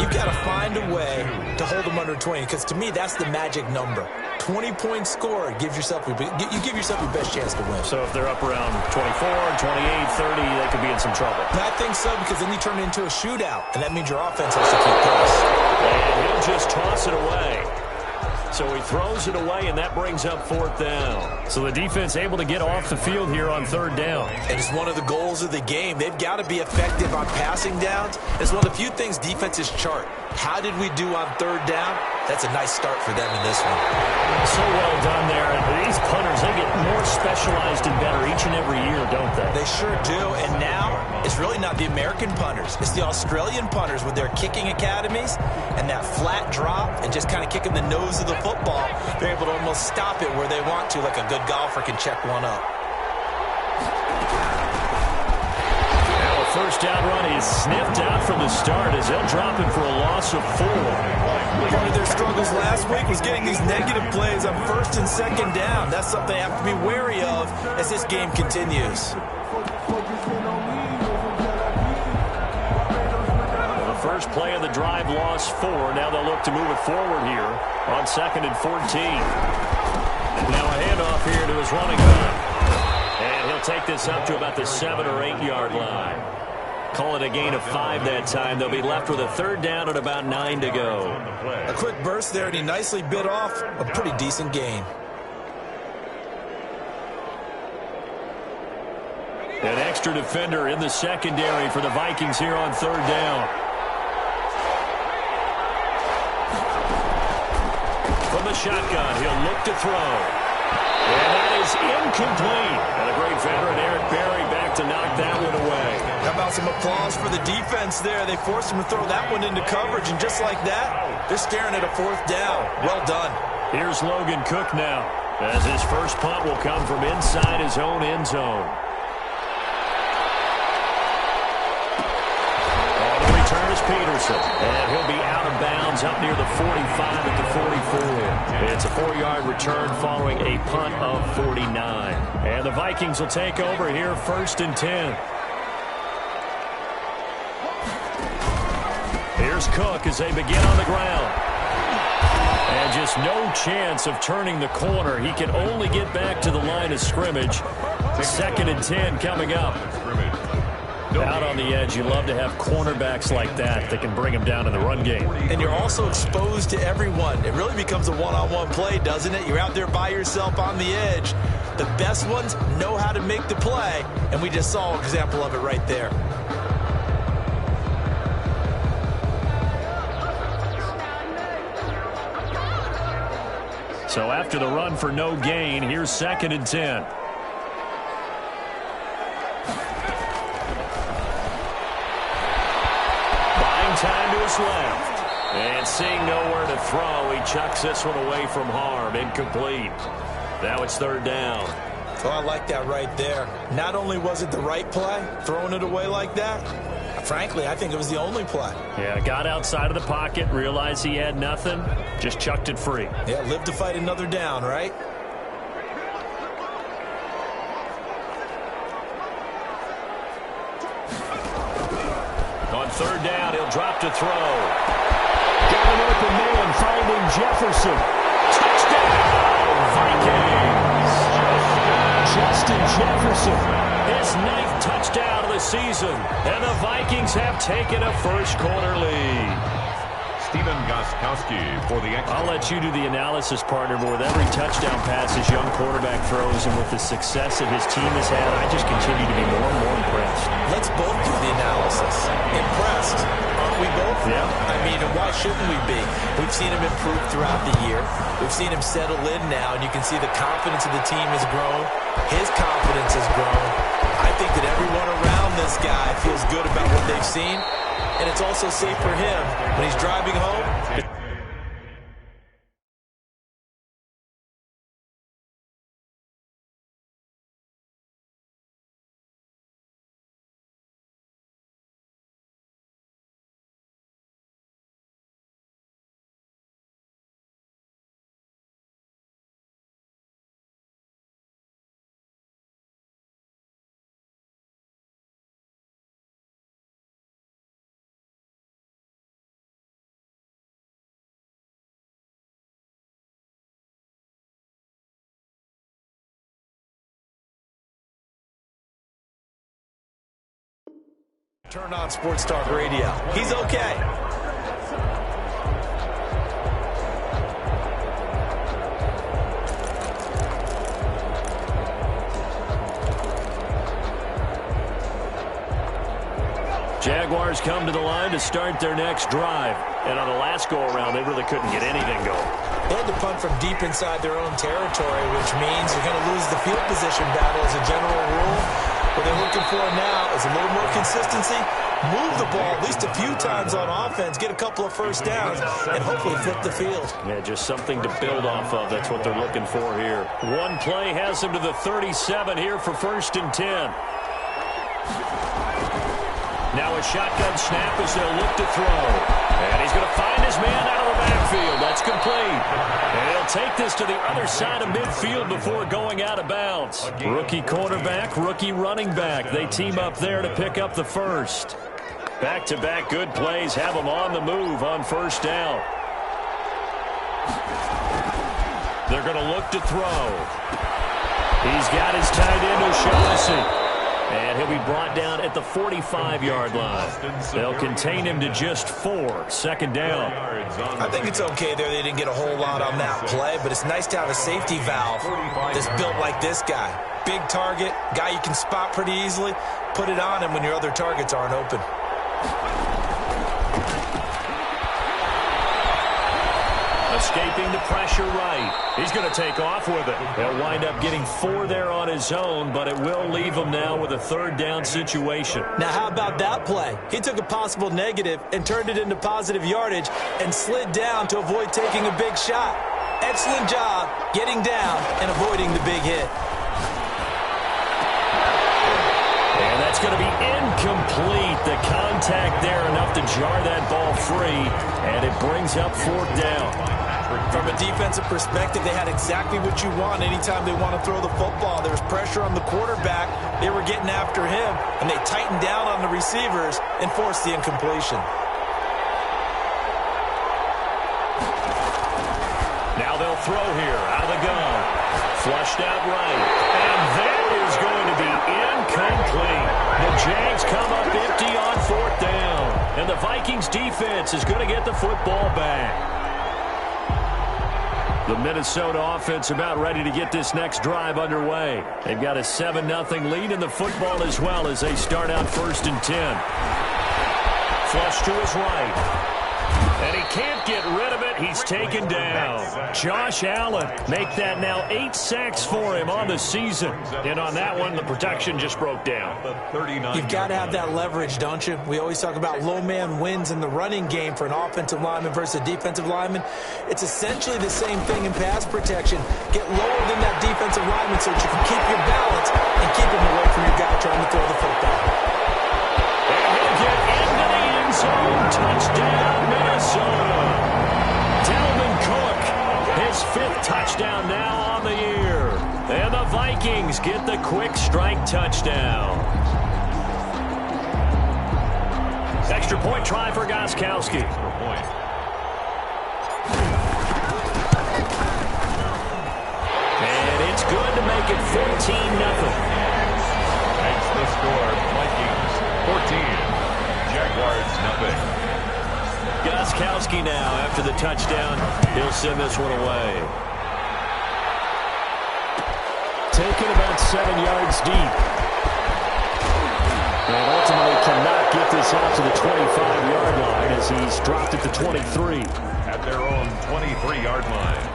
you've got to find a way to hold them under 20. Because to me, that's the magic number. 20 points scored gives yourself you give yourself your best chance to win. So if they're up around 24, 28, 30, they could be in some trouble. I think so, because then you turn it into a shootout, and that means your offense has to keep pace. And he'll just toss it away. So he throws it away, and that brings up 4th down. So the defense able to get off the field here on 3rd down. And it's one of the goals of the game. They've got to be effective on passing downs. It's one of the few things defenses chart. How did we do on 3rd down? That's a nice start for them in this one. So well done there. And these punters, they get more specialized and better each and every year, don't they? They sure do. And now it's really not the American punters. It's the Australian punters with their kicking academies and that flat drop and just kind of kicking the nose of the football. They're able to almost stop it where they want to, like a good golfer can check one up. Now a 1st down run is sniffed out from the start as they'll drop it for a loss of 4. Part of their struggles last week was getting these negative plays on 1st and 2nd down. That's something they have to be wary of as this game continues. The first play of the drive lost 4. Now they'll look to move it forward here on 2nd and 14. Now a handoff here to his running back. And he'll take this up to about the 7 or 8 yard line. Call it a gain of 5 that time. They'll be left with a 3rd down and about 9 to go. A quick burst there, and he nicely bit off a pretty decent gain. An extra defender in the secondary for the Vikings here on 3rd down. From the shotgun, he'll look to throw. And that is incomplete. And a great veteran, Eric Berry, back to knock that one away. How about some applause for the defense there? They forced him to throw that one into coverage, and just like that, they're staring at a 4th down. Well done. Here's Logan Cook now, as his first punt will come from inside his own end zone. And the return is Peterson, and he'll be out of bounds up near the 45 at the 44. It's a 4-yard return following a punt of 49. And the Vikings will take over here 1st and 10. Here's Cook as they begin on the ground. And just no chance of turning the corner. He can only get back to the line of scrimmage. 2nd and 10 coming up. Out on the edge, you love to have cornerbacks like that can bring them down in the run game. And you're also exposed to everyone. It really becomes a one-on-one play, doesn't it? You're out there by yourself on the edge. The best ones know how to make the play, and we just saw an example of it right there. So after the run for no gain, here's 2nd and 10. Buying time to his left. And seeing nowhere to throw, he chucks this one away from harm. Incomplete. Now it's 3rd down. Well, I like that right there. Not only was it the right play, throwing it away like that, frankly, I think it was the only play. Yeah, got outside of the pocket, realized he had nothing, just chucked it free. Yeah, live to fight another down, right? third down, he'll drop to throw. Got an open man, finding Jefferson. Touchdown, Vikings! Justin Jefferson, his 9th touchdown of the season. And the Vikings have taken a first-quarter lead. Steven Gostkowski for the extra. I'll let you do the analysis, partner, but with every touchdown pass his young quarterback throws and with the success that his team has had, I just continue to be more and more impressed. Let's both do the analysis. Impressed, aren't we both? Yeah. I mean, and why shouldn't we be? We've seen him improve throughout the year. We've seen him settle in now, and you can see the confidence of the team has grown. His confidence has grown. I think that everyone around this guy feels good about what they've seen. And it's also safe for him when he's driving home. Turn on Sports Talk Radio. He's okay. Jaguars come to the line to start their next drive. And on the last go-around, they really couldn't get anything going. They had to punt from deep inside their own territory, which means you're going to lose the field position battle as a general rule. What they're looking for now is a little more consistency, move the ball at least a few times on offense, get a couple of first downs, and hopefully flip the field. Yeah, just something to build off of. That's what they're looking for here. One play has them to the 37 here for 1st and 10. Now a shotgun snap as they'll look to throw. And he's going to find his man out of the backfield. That's complete. And he'll take this to the other side of midfield before going out of bounds. Rookie quarterback, rookie running back. They team up there to pick up the first. Back-to-back good plays have them on the move on 1st down. They're going to look to throw. He's got his tight end O'Shaughnessy. And he'll be brought down at the 45-yard line. They'll contain him to just 4. 2nd down. I think it's okay there. They didn't get a whole lot on that play, but it's nice to have a safety valve that's built like this guy. Big target, guy you can spot pretty easily. Put it on him when your other targets aren't open. Escaping the pressure right. He's going to take off with it. They'll wind up getting 4 there on his own, but it will leave him now with a 3rd down situation. Now, how about that play? He took a possible negative and turned it into positive yardage and slid down to avoid taking a big shot. Excellent job getting down and avoiding the big hit. And that's going to be incomplete. The contact there enough to jar that ball free, and it brings up 4th down. From a defensive perspective, they had exactly what you want anytime they want to throw the football. There was pressure on the quarterback. They were getting after him, and they tightened down on the receivers and forced the incompletion. Now they'll throw here out of the gun. Flushed out right. And that is going to be incomplete. The Jags come up empty on 4th down. And the Vikings defense is going to get the football back. The Minnesota offense about ready to get this next drive underway. They've got a 7-0 lead in the football as well as they start out 1st and 10. Flush to his right. And he can't get rid of it. He's taken down. Josh Allen make that now 8 sacks for him on the season. And on that one, the protection just broke down. You've got to have that leverage, don't you? We always talk about low man wins in the running game for an offensive lineman versus a defensive lineman. It's essentially the same thing in pass protection. Get lower than that defensive lineman so that you can keep your balance and keep him away from your guy trying to throw the football. And he'll get into the end zone. Touchdown, Minnesota. Dalvin Cook, his 5th touchdown now on the year. And the Vikings get the quick strike touchdown. Extra point try for Gostkowski. Point. And it's good to make it 14-0. Makes the score Vikings 14. Jaguars nothing. Gostkowski now after the touchdown. He'll send this one away. Taken about 7 yards deep. And ultimately cannot get this out to the 25-yard line as he's dropped at the 23. At their own 23-yard line.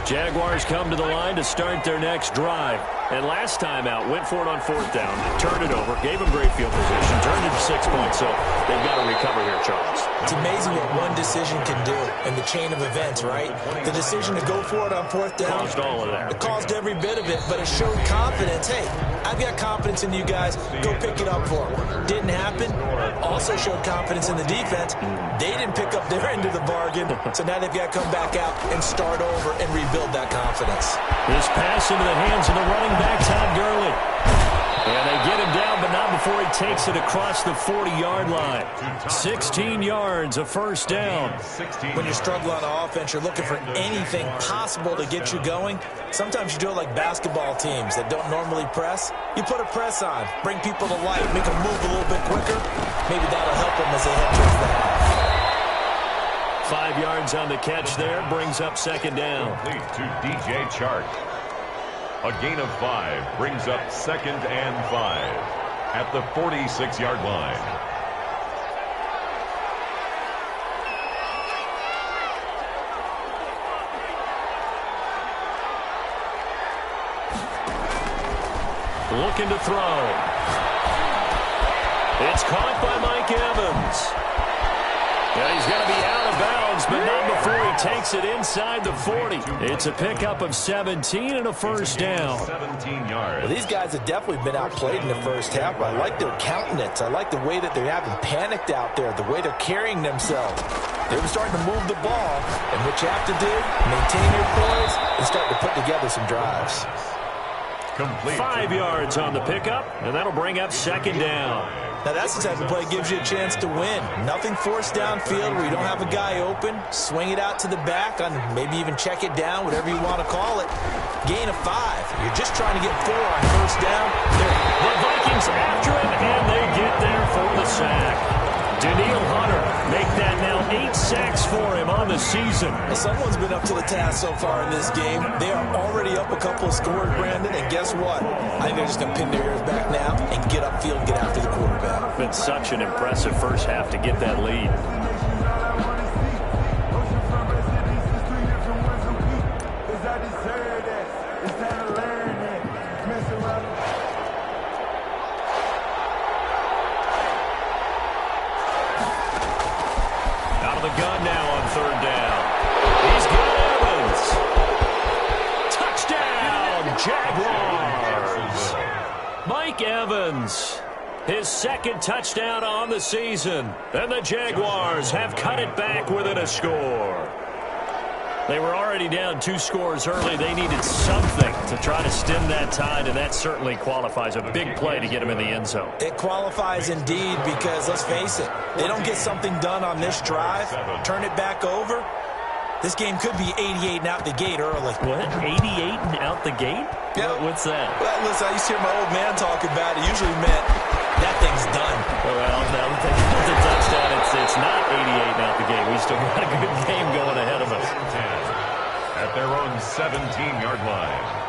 Jaguars come to the line to start their next drive. And last time out, went for it on 4th down, turned it over, gave them great field position, turned it to 6 points. So they've got to recover here, Charles. It's amazing what one decision can do in the chain of events, right? The decision to go for it on 4th down. Caused all of that. It caused every bit of it, but it showed confidence. Hey, I've got confidence in you guys. Go pick it up for them. Didn't happen. Also showed confidence in the defense. They didn't pick up their end of the bargain, so now they've got to come back out and start over and rebuild that confidence. This pass into the hands of the running back, Todd Gurley. And they get him down, but not before he takes it across the 40-yard line. 16 yards, a first down. When you struggle on offense, you're looking for anything possible to get you going. Sometimes you do it like basketball teams that don't normally press. You put a press on, bring people to life, make them move a little bit quicker. Maybe that'll help them as they head towards the half. 5 yards on the catch there, brings up second down. Complete to DJ Chark. A gain of 5 brings up 2nd and 5 at the 46-yard line. Looking to throw. It's caught by Mike Evans. Yeah, he's going to be out of bounds, but not before he takes it inside the 40. It's a pickup of 17 and a first down. 17 yards. Well, these guys have definitely been outplayed in the first half. I like their countenance. I like the way that they haven't panicked out there, the way they're carrying themselves. They were starting to move the ball, and what you have to do, maintain your poise and start to put together some drives. Complete. 5 yards on the pickup, and that'll bring up second down. Now, that's the type of play that gives you a chance to win. Nothing forced downfield where you don't have a guy open. Swing it out to the back, on maybe even check it down, whatever you want to call it. Gain of 5. You're just trying to get 4 on first down. The Vikings after him, and they get there for the sack. Daniil Hunter make that now 8 sacks for him on the season. Well, someone's been up to the task so far in this game. They are already up a couple of scores, Brandon, and guess what? I think they're just going to pin their ears back now and get upfield and get after the quarterback. Been such an impressive first half to get that lead. Out of the gun now on 3rd down. He's got Evans. Touchdown, Jaguars. Mike Evans, his 2nd touchdown on the season. And the Jaguars have cut it back within a score. They were already down 2 scores early. They needed something to try to stem that tide, and that certainly qualifies. A big play to get him in the end zone. It qualifies indeed because, let's face it, they don't get something done on this drive, turn it back over, this game could be 88 and out the gate early. What? 88 and out the gate? Yeah. What's that? Well, listen, I used to hear my old man talk about it. Usually meant that thing's done. Well, now with the touchdown, it's not 88 and out the gate. We still got a good game going ahead of us. At their own 17-yard line.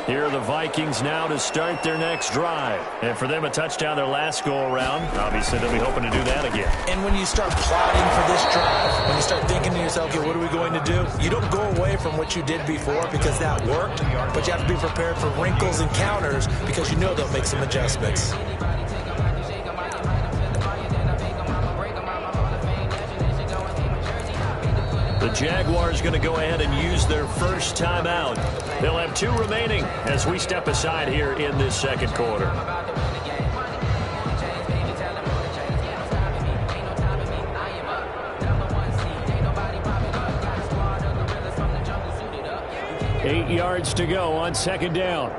Here are the Vikings now to start their next drive. And for them, a touchdown their last go-around. Obviously, they'll be hoping to do that again. And when you start plotting for this drive, when you start thinking to yourself, okay, what are we going to do? You don't go away from what you did before because that worked, but you have to be prepared for wrinkles and counters because you know they'll make some adjustments. The Jaguars going to go ahead and use their first timeout. They'll have 2 remaining as we step aside here in this second quarter. 8 yards to go on second down.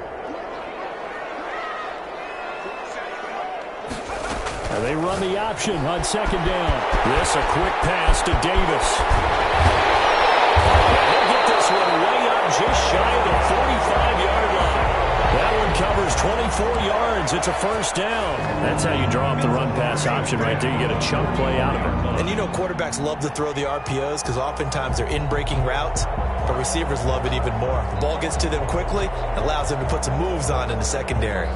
And they run the option on second down. This a quick pass to Davis. And he'll get this one way up just shy of the 45-yard line. That one covers 24 yards. It's a first down. That's how you draw up the run-pass option right there. You get a chunk play out of it. And you know quarterbacks love to throw the RPOs because oftentimes they're in-breaking routes, but receivers love it even more. The ball gets to them quickly, allows them to put some moves on in the secondary.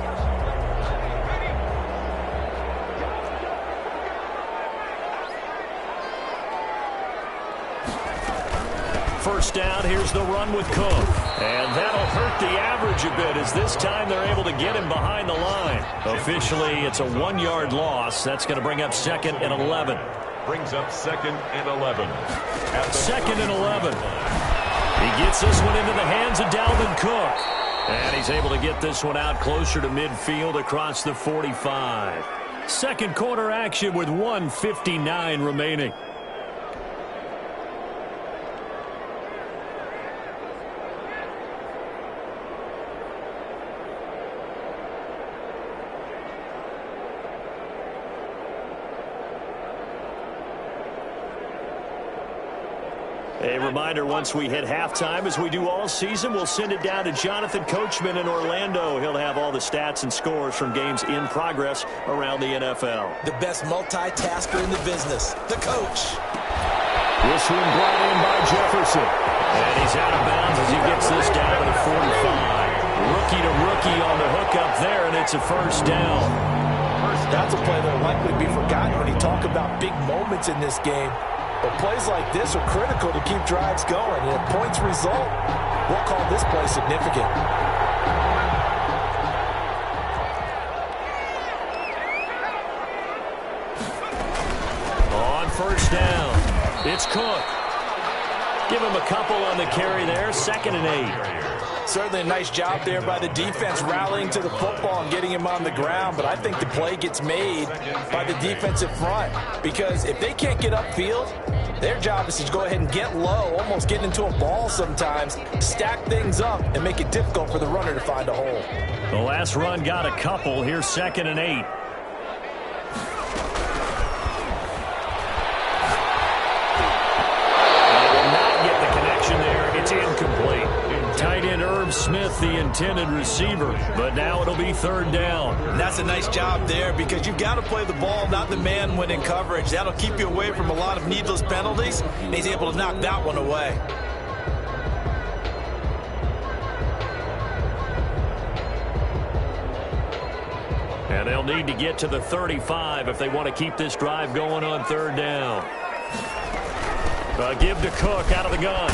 First down, here's the run with Cook. And that'll hurt the average a bit as this time they're able to get him behind the line. Officially, it's a 1-yard loss. That's going to bring up 2nd and 11. Brings up 2nd and 11. 2nd and 11. He gets this one into the hands of Dalvin Cook. And he's able to get this one out closer to midfield across the 45. Second quarter action with 1:59 remaining. A reminder, once we hit halftime, as we do all season, we'll send it down to Jonathan Coachman in Orlando. He'll have all the stats and scores from games in progress around the NFL. The best multitasker in the business, the coach. This one brought in by Jefferson. And he's out of bounds as he gets this down to the 45. Rookie to rookie on the hook up there, and it's a first down. That's a play that will likely be forgotten when you talk about big moments in this game. But plays like this are critical to keep drives going. And if points result, we'll call this play significant. On first down, it's Cook. Give him a couple on the carry there. 2nd and 8. Certainly a nice job there by the defense rallying to the football and getting him on the ground. But I think the play gets made by the defensive front. Because if they can't get upfield, their job is to go ahead and get low, almost get into a ball sometimes, stack things up, and make it difficult for the runner to find a hole. The last run got a couple. Here's 2nd and 8. Tight end Irv Smith, the intended receiver, but now it'll be 3rd down. And that's a nice job there because you've got to play the ball, not the man when in coverage. That'll keep you away from a lot of needless penalties, and he's able to knock that one away. And they'll need to get to the 35 if they want to keep this drive going on 3rd down. Give to Cook out of the gun.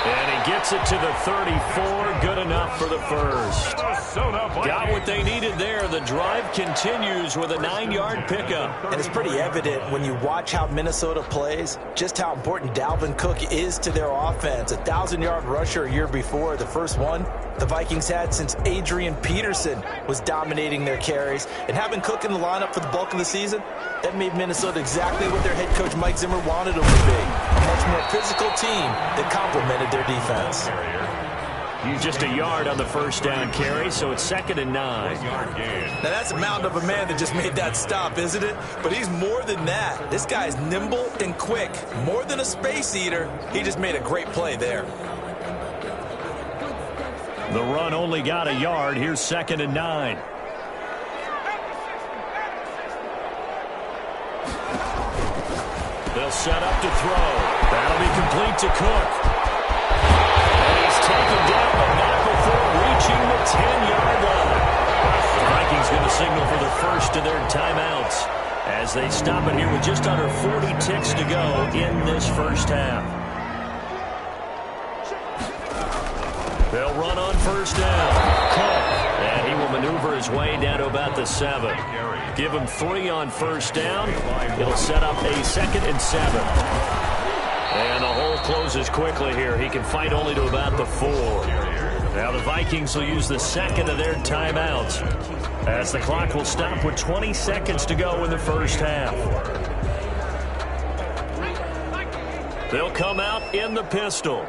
And he gets it to the 34. Good enough for the first. Got what they needed there. The drive continues with a 9-yard pickup. And it's pretty evident when you watch how Minnesota plays, just how important Dalvin Cook is to their offense. A 1,000-yard rusher a year before, the first one the Vikings had since Adrian Peterson was dominating their carries. And having Cook in the lineup for the bulk of the season, that made Minnesota exactly what their head coach Mike Zimmer wanted them to be. A much more physical team that complemented their defense. He's just a yard on the first down carry, so it's 2nd and 9. Now that's a mountain of a man that just made that stop, isn't it? But he's more than that. This guy's nimble and quick. More than a space eater, he just made a great play there. The run only got a yard. Here's 2nd and 9. They'll set up to throw. That'll be complete to Cook. And he's taken down, but not before reaching the 10-yard line. The Vikings going to signal for the first of their timeouts as they stop it here with just under 40 ticks to go in this first half. They'll run on first down. Cook. And he will maneuver his way down to about the 7. Give him 3 on first down. It'll set up a 2nd and 7. And the hole closes quickly here. He can fight only to about the 4. Now the Vikings will use the second of their timeouts as the clock will stop with 20 seconds to go in the first half. They'll come out in the pistol.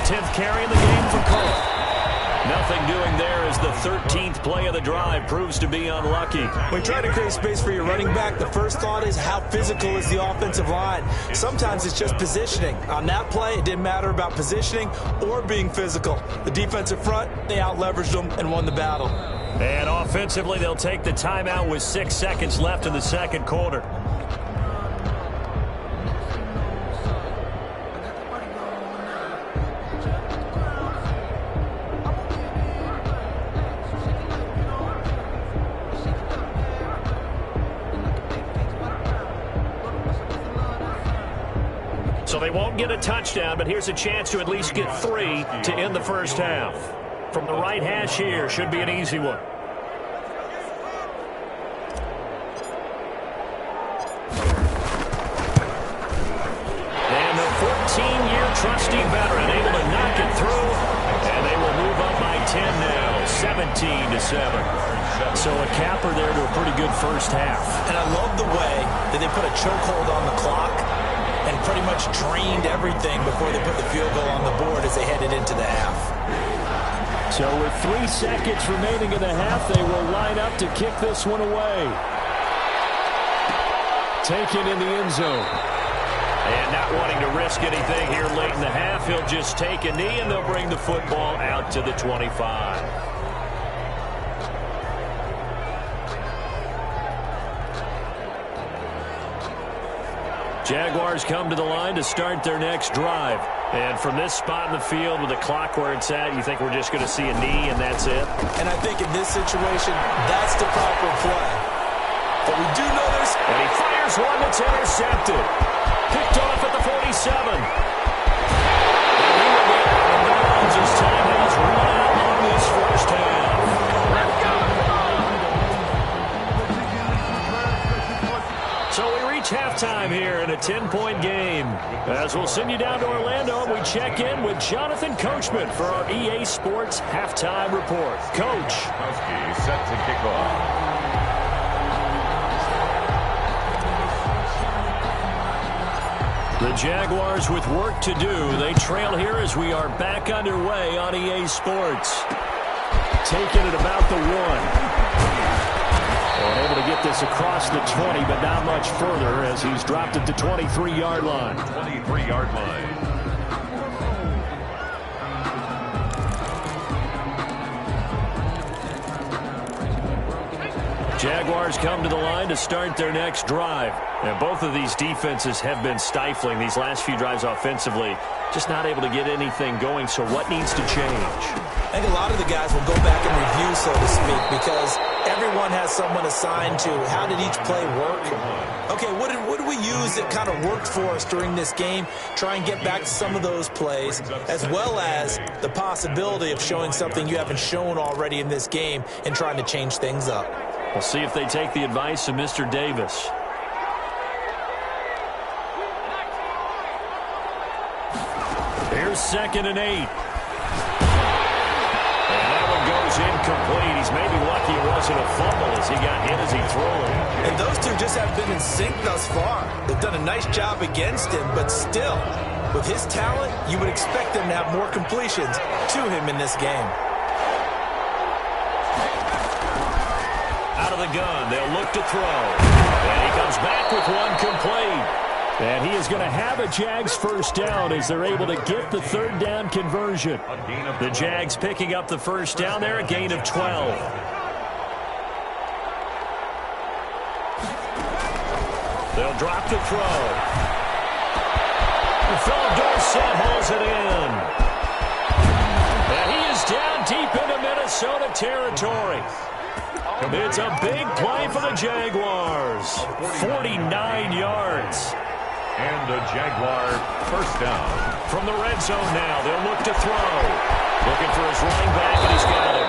10th carry in the game for Cook. Nothing doing there as the 13th play of the drive proves to be unlucky. When you're trying to create space for your running back, the first thought is how physical is the offensive line. Sometimes it's just positioning. On that play, it didn't matter about positioning or being physical. The defensive front, they out-leveraged them and won the battle. And offensively, they'll take the timeout with 6 seconds left in the second quarter. So they won't get a touchdown, but here's a chance to at least get 3 to end the first half. From the right hash here, should be an easy one. And the 14-year trusty veteran able to knock it through, and they will move up by 10 now, 17-7. So a capper there to a pretty good first half. And I love the way that they put a chokehold on the clock and pretty much drained everything before they put the field goal on the board as they headed into the half. So with 3 seconds remaining in the half, they will line up to kick this one away. Taken in the end zone. And not wanting to risk anything here late in the half, he'll just take a knee and they'll bring the football out to the 25. Jaguars come to the line to start their next drive. And from this spot in the field with the clock where it's at, you think we're just going to see a knee and that's it? And I think in this situation, that's the proper play. But we do know there's... And he fires one that's intercepted. Picked off at the 47. And he will be out of bounds as time has run out on this first half. Let's go! So we reach halftime here in a 10-point game. As we'll send you down to Orlando, and we check in with Jonathan Coachman for our EA Sports Halftime Report. Coach. Set to kick off. The Jaguars with work to do. They trail here as we are back underway on EA Sports. Taking it about the 1. And able to get this across the 20, but not much further as he's dropped it to 23-yard line. 23-yard line. Jaguars come to the line to start their next drive. And both of these defenses have been stifling these last few drives offensively. Just not able to get anything going, so what needs to change? I think a lot of the guys will go back and review, so to speak, because everyone has someone assigned to how did each play work. Okay, what did we use that kind of worked for us during this game? Try and get back to some of those plays, as well as the possibility of showing something you haven't shown already in this game and trying to change things up. We'll see if they take the advice of Mr. Davis. Here's 2nd and 8. And that one goes incomplete. He's maybe lucky it wasn't a fumble as he got hit as he threw it. And those two just have been in sync thus far. They've done a nice job against him, but still, with his talent, you would expect them to have more completions to him in this game. Out of the gun, they'll look to throw. And he comes back with one complete. And he is going to have a Jags first down as they're able to get the 3rd down conversion. The Jags picking up the first down there, a gain of 12. They'll drop the throw. Philip Dorsett hauls it in. And he is down deep into Minnesota territory. It's a big play for the Jaguars. 49 yards. And a Jaguar first down. From the red zone now, they'll look to throw. Looking for his running back, and he's got it.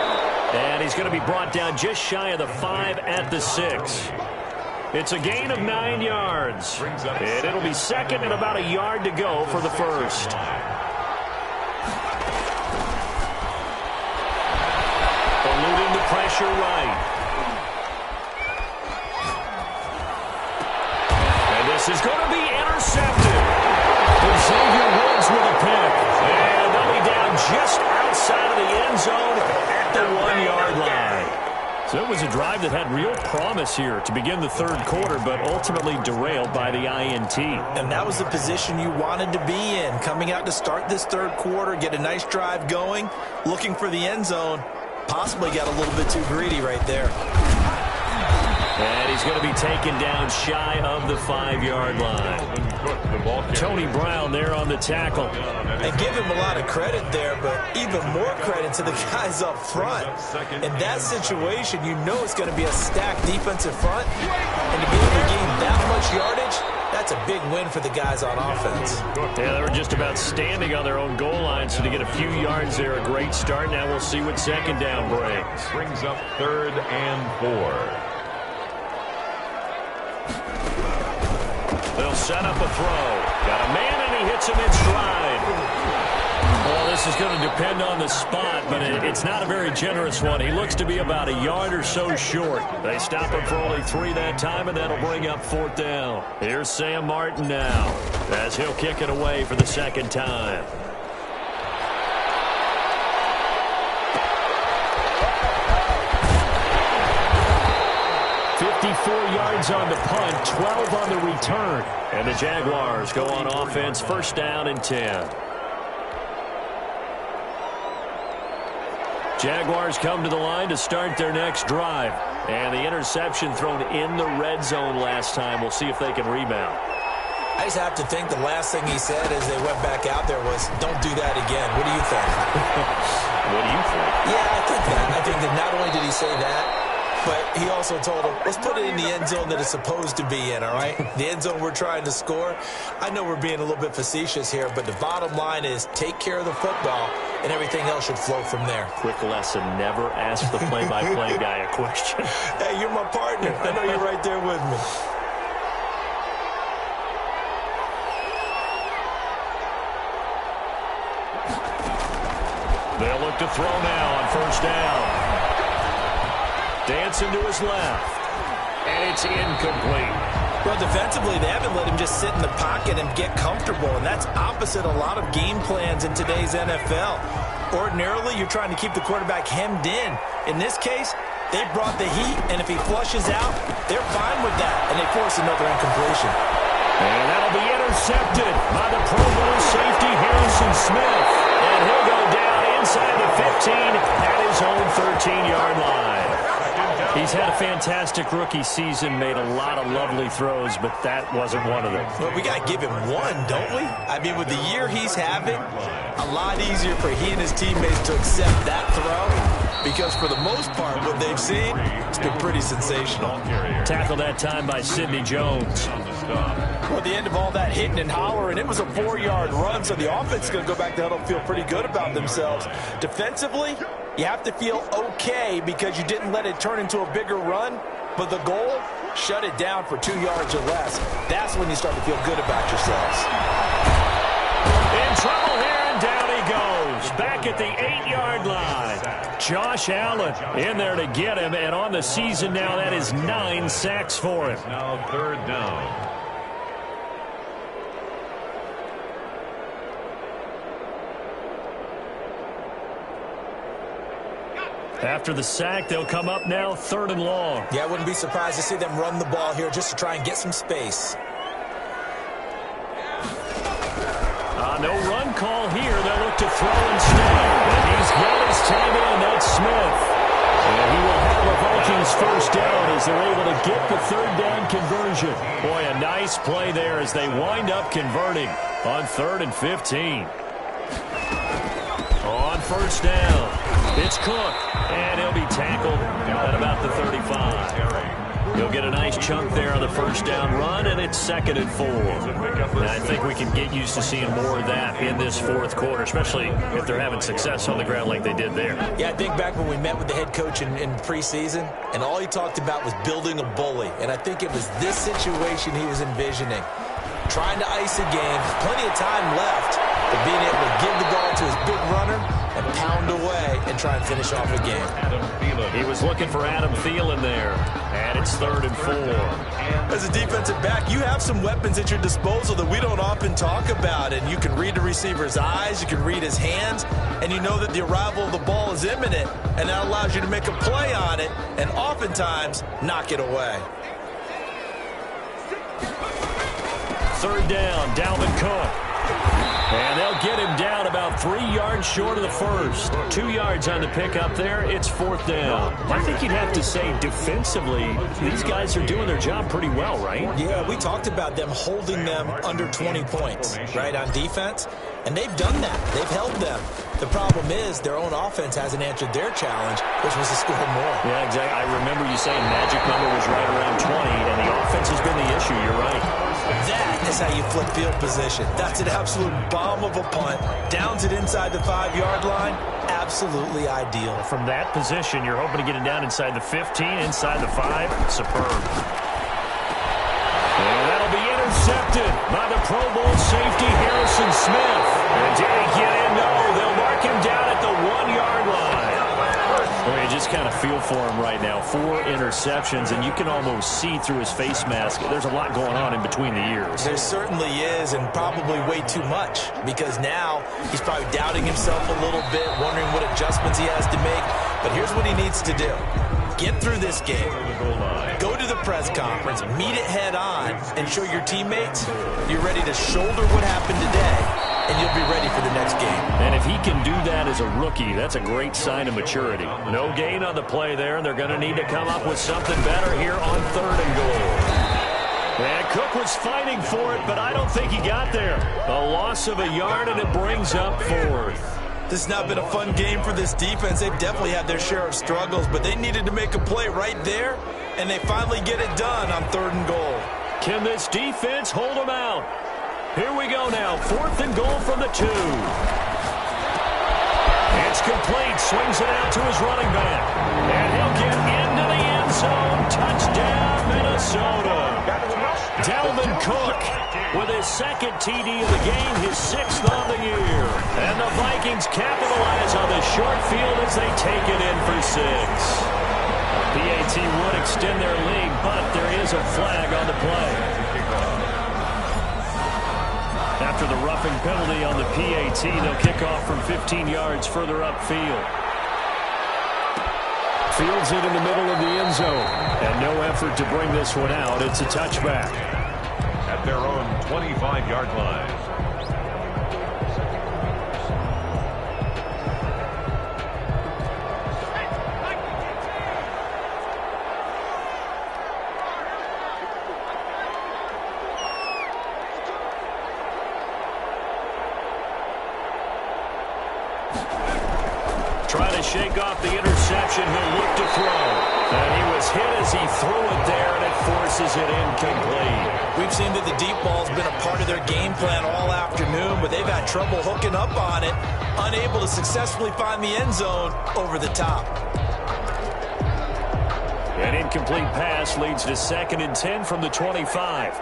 And he's going to be brought down just shy of the 5 at the 6. It's a gain of 9 yards. And it'll be 2nd and about a yard to go for the first. Eluding the pressure right. This is going to be intercepted. And Xavier Woods with a pick. And they'll be the 1-yard line. So it was a drive that had real promise here to begin the third quarter, but ultimately derailed by the INT. And that was the position you wanted to be in, coming out to start this third quarter, get a nice drive going, looking for the end zone. Possibly got a little bit too greedy right there. And he's going to be taken down shy of the 5-yard line. Tony Brown there on the tackle. And give him a lot of credit there, but even more credit to the guys up front. In that situation, you know it's going to be a stacked defensive front. And to be able to gain that much yardage, that's a big win for the guys on offense. Yeah, they were just about standing on their own goal line, so to get a few yards there, a great start. Now we'll see what second down brings. Brings up 3rd and 4. They'll set up a throw. Got a man, and he hits him in stride. Well, this is going to depend on the spot, but it's not a very generous one. He looks to be about a yard or so short. They stop him for only 3 that time, and that'll bring up 4th down. Here's Sam Martin now, as he'll kick it away for the second time. 54 yards on the punt, 12 on the return. And the Jaguars go on offense, 1st down and 10. Jaguars come to the line to start their next drive. And the interception thrown in the red zone last time. We'll see if they can rebound. I just have to think the last thing he said as they went back out there was, don't do that again. What do you think? What do you think? Yeah, I think that. I think that not only did he say that, but he also told him, let's put it in the end zone that it's supposed to be in, all right? The end zone we're trying to score. I know we're being a little bit facetious here, but the bottom line is take care of the football, and everything else should flow from there. Quick lesson, never ask the play-by-play guy a question. Hey, you're my partner. I know you're right there with me. They'll look to throw now on 1st down. Dancing to his left. And it's incomplete. Well, defensively, they haven't let him just sit in the pocket and get comfortable, and that's opposite a lot of game plans in today's NFL. Ordinarily, you're trying to keep the quarterback hemmed in. In this case, they brought the heat, and if he flushes out, they're fine with that, and they force another incompletion. And that'll be intercepted by the Pro Bowl safety Harrison Smith. And he'll go down inside the 15 at his own 13-yard line. He's had a fantastic rookie season, made a lot of lovely throws, but that wasn't one of them. Well, we got to give him one, don't we? I mean, with the year he's having, a lot easier for he and his teammates to accept that throw, because for the most part, what they've seen, it's been pretty sensational. Tackled that time by Sidney Jones. Well, at the end of all that hitting and hollering, it was a 4-yard run, so the offense is going to go back to huddle, feel pretty good about themselves. Defensively, you have to feel okay because you didn't let it turn into a bigger run, but the goal, shut it down for 2 yards or less. That's when you start to feel good about yourselves. In trouble here, and down he goes. Back at the 8-yard line. Josh Allen in there to get him, and on the season now, that is 9 sacks for him. Now 3rd down. After the sack, they'll come up now 3rd and long. Yeah, I wouldn't be surprised to see them run the ball here just to try and get some space. No run call here. They'll look to throw instead. And he's got his time in. That's Smith. And he will have a Vikings 1st down as they're able to get the 3rd down conversion. Boy, a nice play there as they wind up converting on 3rd and 15. On 1st down, it's Cook, and he'll be tackled at about the 35. He'll get a nice chunk there on the 1st down run, and it's 2nd and 4. And I think we can get used to seeing more of that in this 4th quarter, especially if they're having success on the ground like they did there. Yeah, I think back when we met with the head coach in preseason, and all he talked about was building a bully. And I think it was this situation he was envisioning. Trying to ice a game, plenty of time left, but being able to give the ball to his big runner and pound pound away and try and finish off a game. He was looking for Adam Thielen there. And it's 3rd and 4. As a defensive back, you have some weapons at your disposal that we don't often talk about. And you can read the receiver's eyes, you can read his hands, and you know that the arrival of the ball is imminent. And that allows you to make a play on it and oftentimes knock it away. 3rd down, Dalvin Cook. And they'll get him down about 3 yards short of the first. 2 yards on the pickup there. It's 4th down. I think you'd have to say defensively, these guys are doing their job pretty well, right? Yeah, we talked about them holding them under 20 points, right, on defense. And they've done that. They've held them. The problem is their own offense hasn't answered their challenge, which was to score more. Yeah, exactly. I remember you saying magic number was right around 20, and the offense has been the issue. You're right. That is how you flip field position. That's an absolute bomb of a punt. Downs it inside the 5-yard line. Absolutely ideal. From that position, you're hoping to get it down inside the 15, inside the 5. Superb. And that'll be intercepted by the Pro Bowl safety Harrison Smith. And did he get in? No, they'll mark him down at the 1-yard line. Well, you just kind of feel for him right now. 4 interceptions, and you can almost see through his face mask. There's a lot going on in between the ears. There certainly is, and probably way too much, because now he's probably doubting himself a little bit, wondering what adjustments he has to make. But here's what he needs to do. Get through this game. Go to the press conference, meet it head on, and show your teammates you're ready to shoulder what happened today, and you'll be ready for the next game. And if he can do that as a rookie, that's a great sign of maturity. No gain on the play there, and they're going to need to come up with something better here on 3rd and goal. And Cook was fighting for it, but I don't think he got there. A loss of a yard, and it brings up 4th. This has not been a fun game for this defense. They've definitely had their share of struggles, but they needed to make a play right there, and they finally get it done on 3rd and goal. Can this defense hold them out? Here we go now. 4th and goal from the 2. It's complete. Swings it out to his running back. And he'll get into the end zone. Touchdown, Minnesota. Dalvin Cook with his 2nd TD of the game, his 6th on the year. And the Vikings capitalize on the short field as they take it in for 6. PAT would extend their lead, but there is a flag on the play. After the roughing penalty on the PAT, they'll kick off from 15 yards further upfield. Fields it in the middle of the end zone. And no effort to bring this one out. It's a touchback. At their own 25-yard line. Try to shake off the interception. He'll look to throw. And he was hit as he threw it there, and it forces it incomplete. We've seen that the deep ball's been a part of their game plan all afternoon, but they've had trouble hooking up on it, unable to successfully find the end zone over the top. An incomplete pass leads to 2nd and 10 from the 25.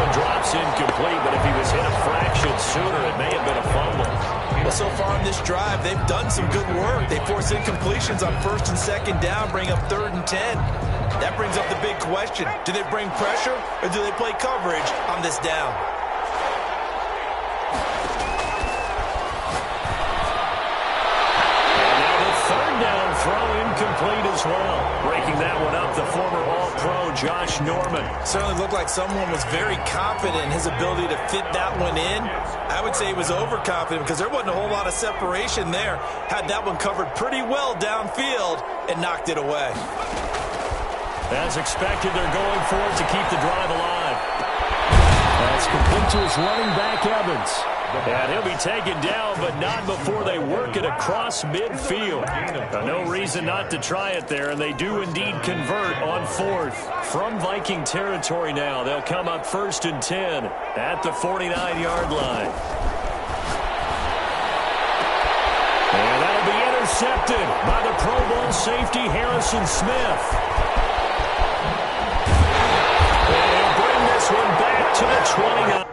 Drops incomplete, but if he was hit a fraction sooner, it may have been a fumble. Well, so far on this drive, they've done some good work. They force incompletions on 1st and 2nd down, bring up 3rd and 10. That brings up the big question. Do they bring pressure, or do they play coverage on this down? And now the 3rd down throw incomplete as well. Breaking that one up, the former All-Pro Josh Norman. Certainly looked like someone was very confident in his ability to fit that one in. I would say he was overconfident because there wasn't a whole lot of separation there. Had that one covered pretty well downfield and knocked it away. As expected, they're going for it to keep the drive alive. That's complete to his running back, Evans. And he'll be taken down, but not before they work it across midfield. No reason not to try it there, and they do indeed convert on 4th. From Viking territory now, they'll come up 1st and 10 at the 49-yard line. And that'll be intercepted by the Pro Bowl safety Harrison Smith. And bring this one back to the 29.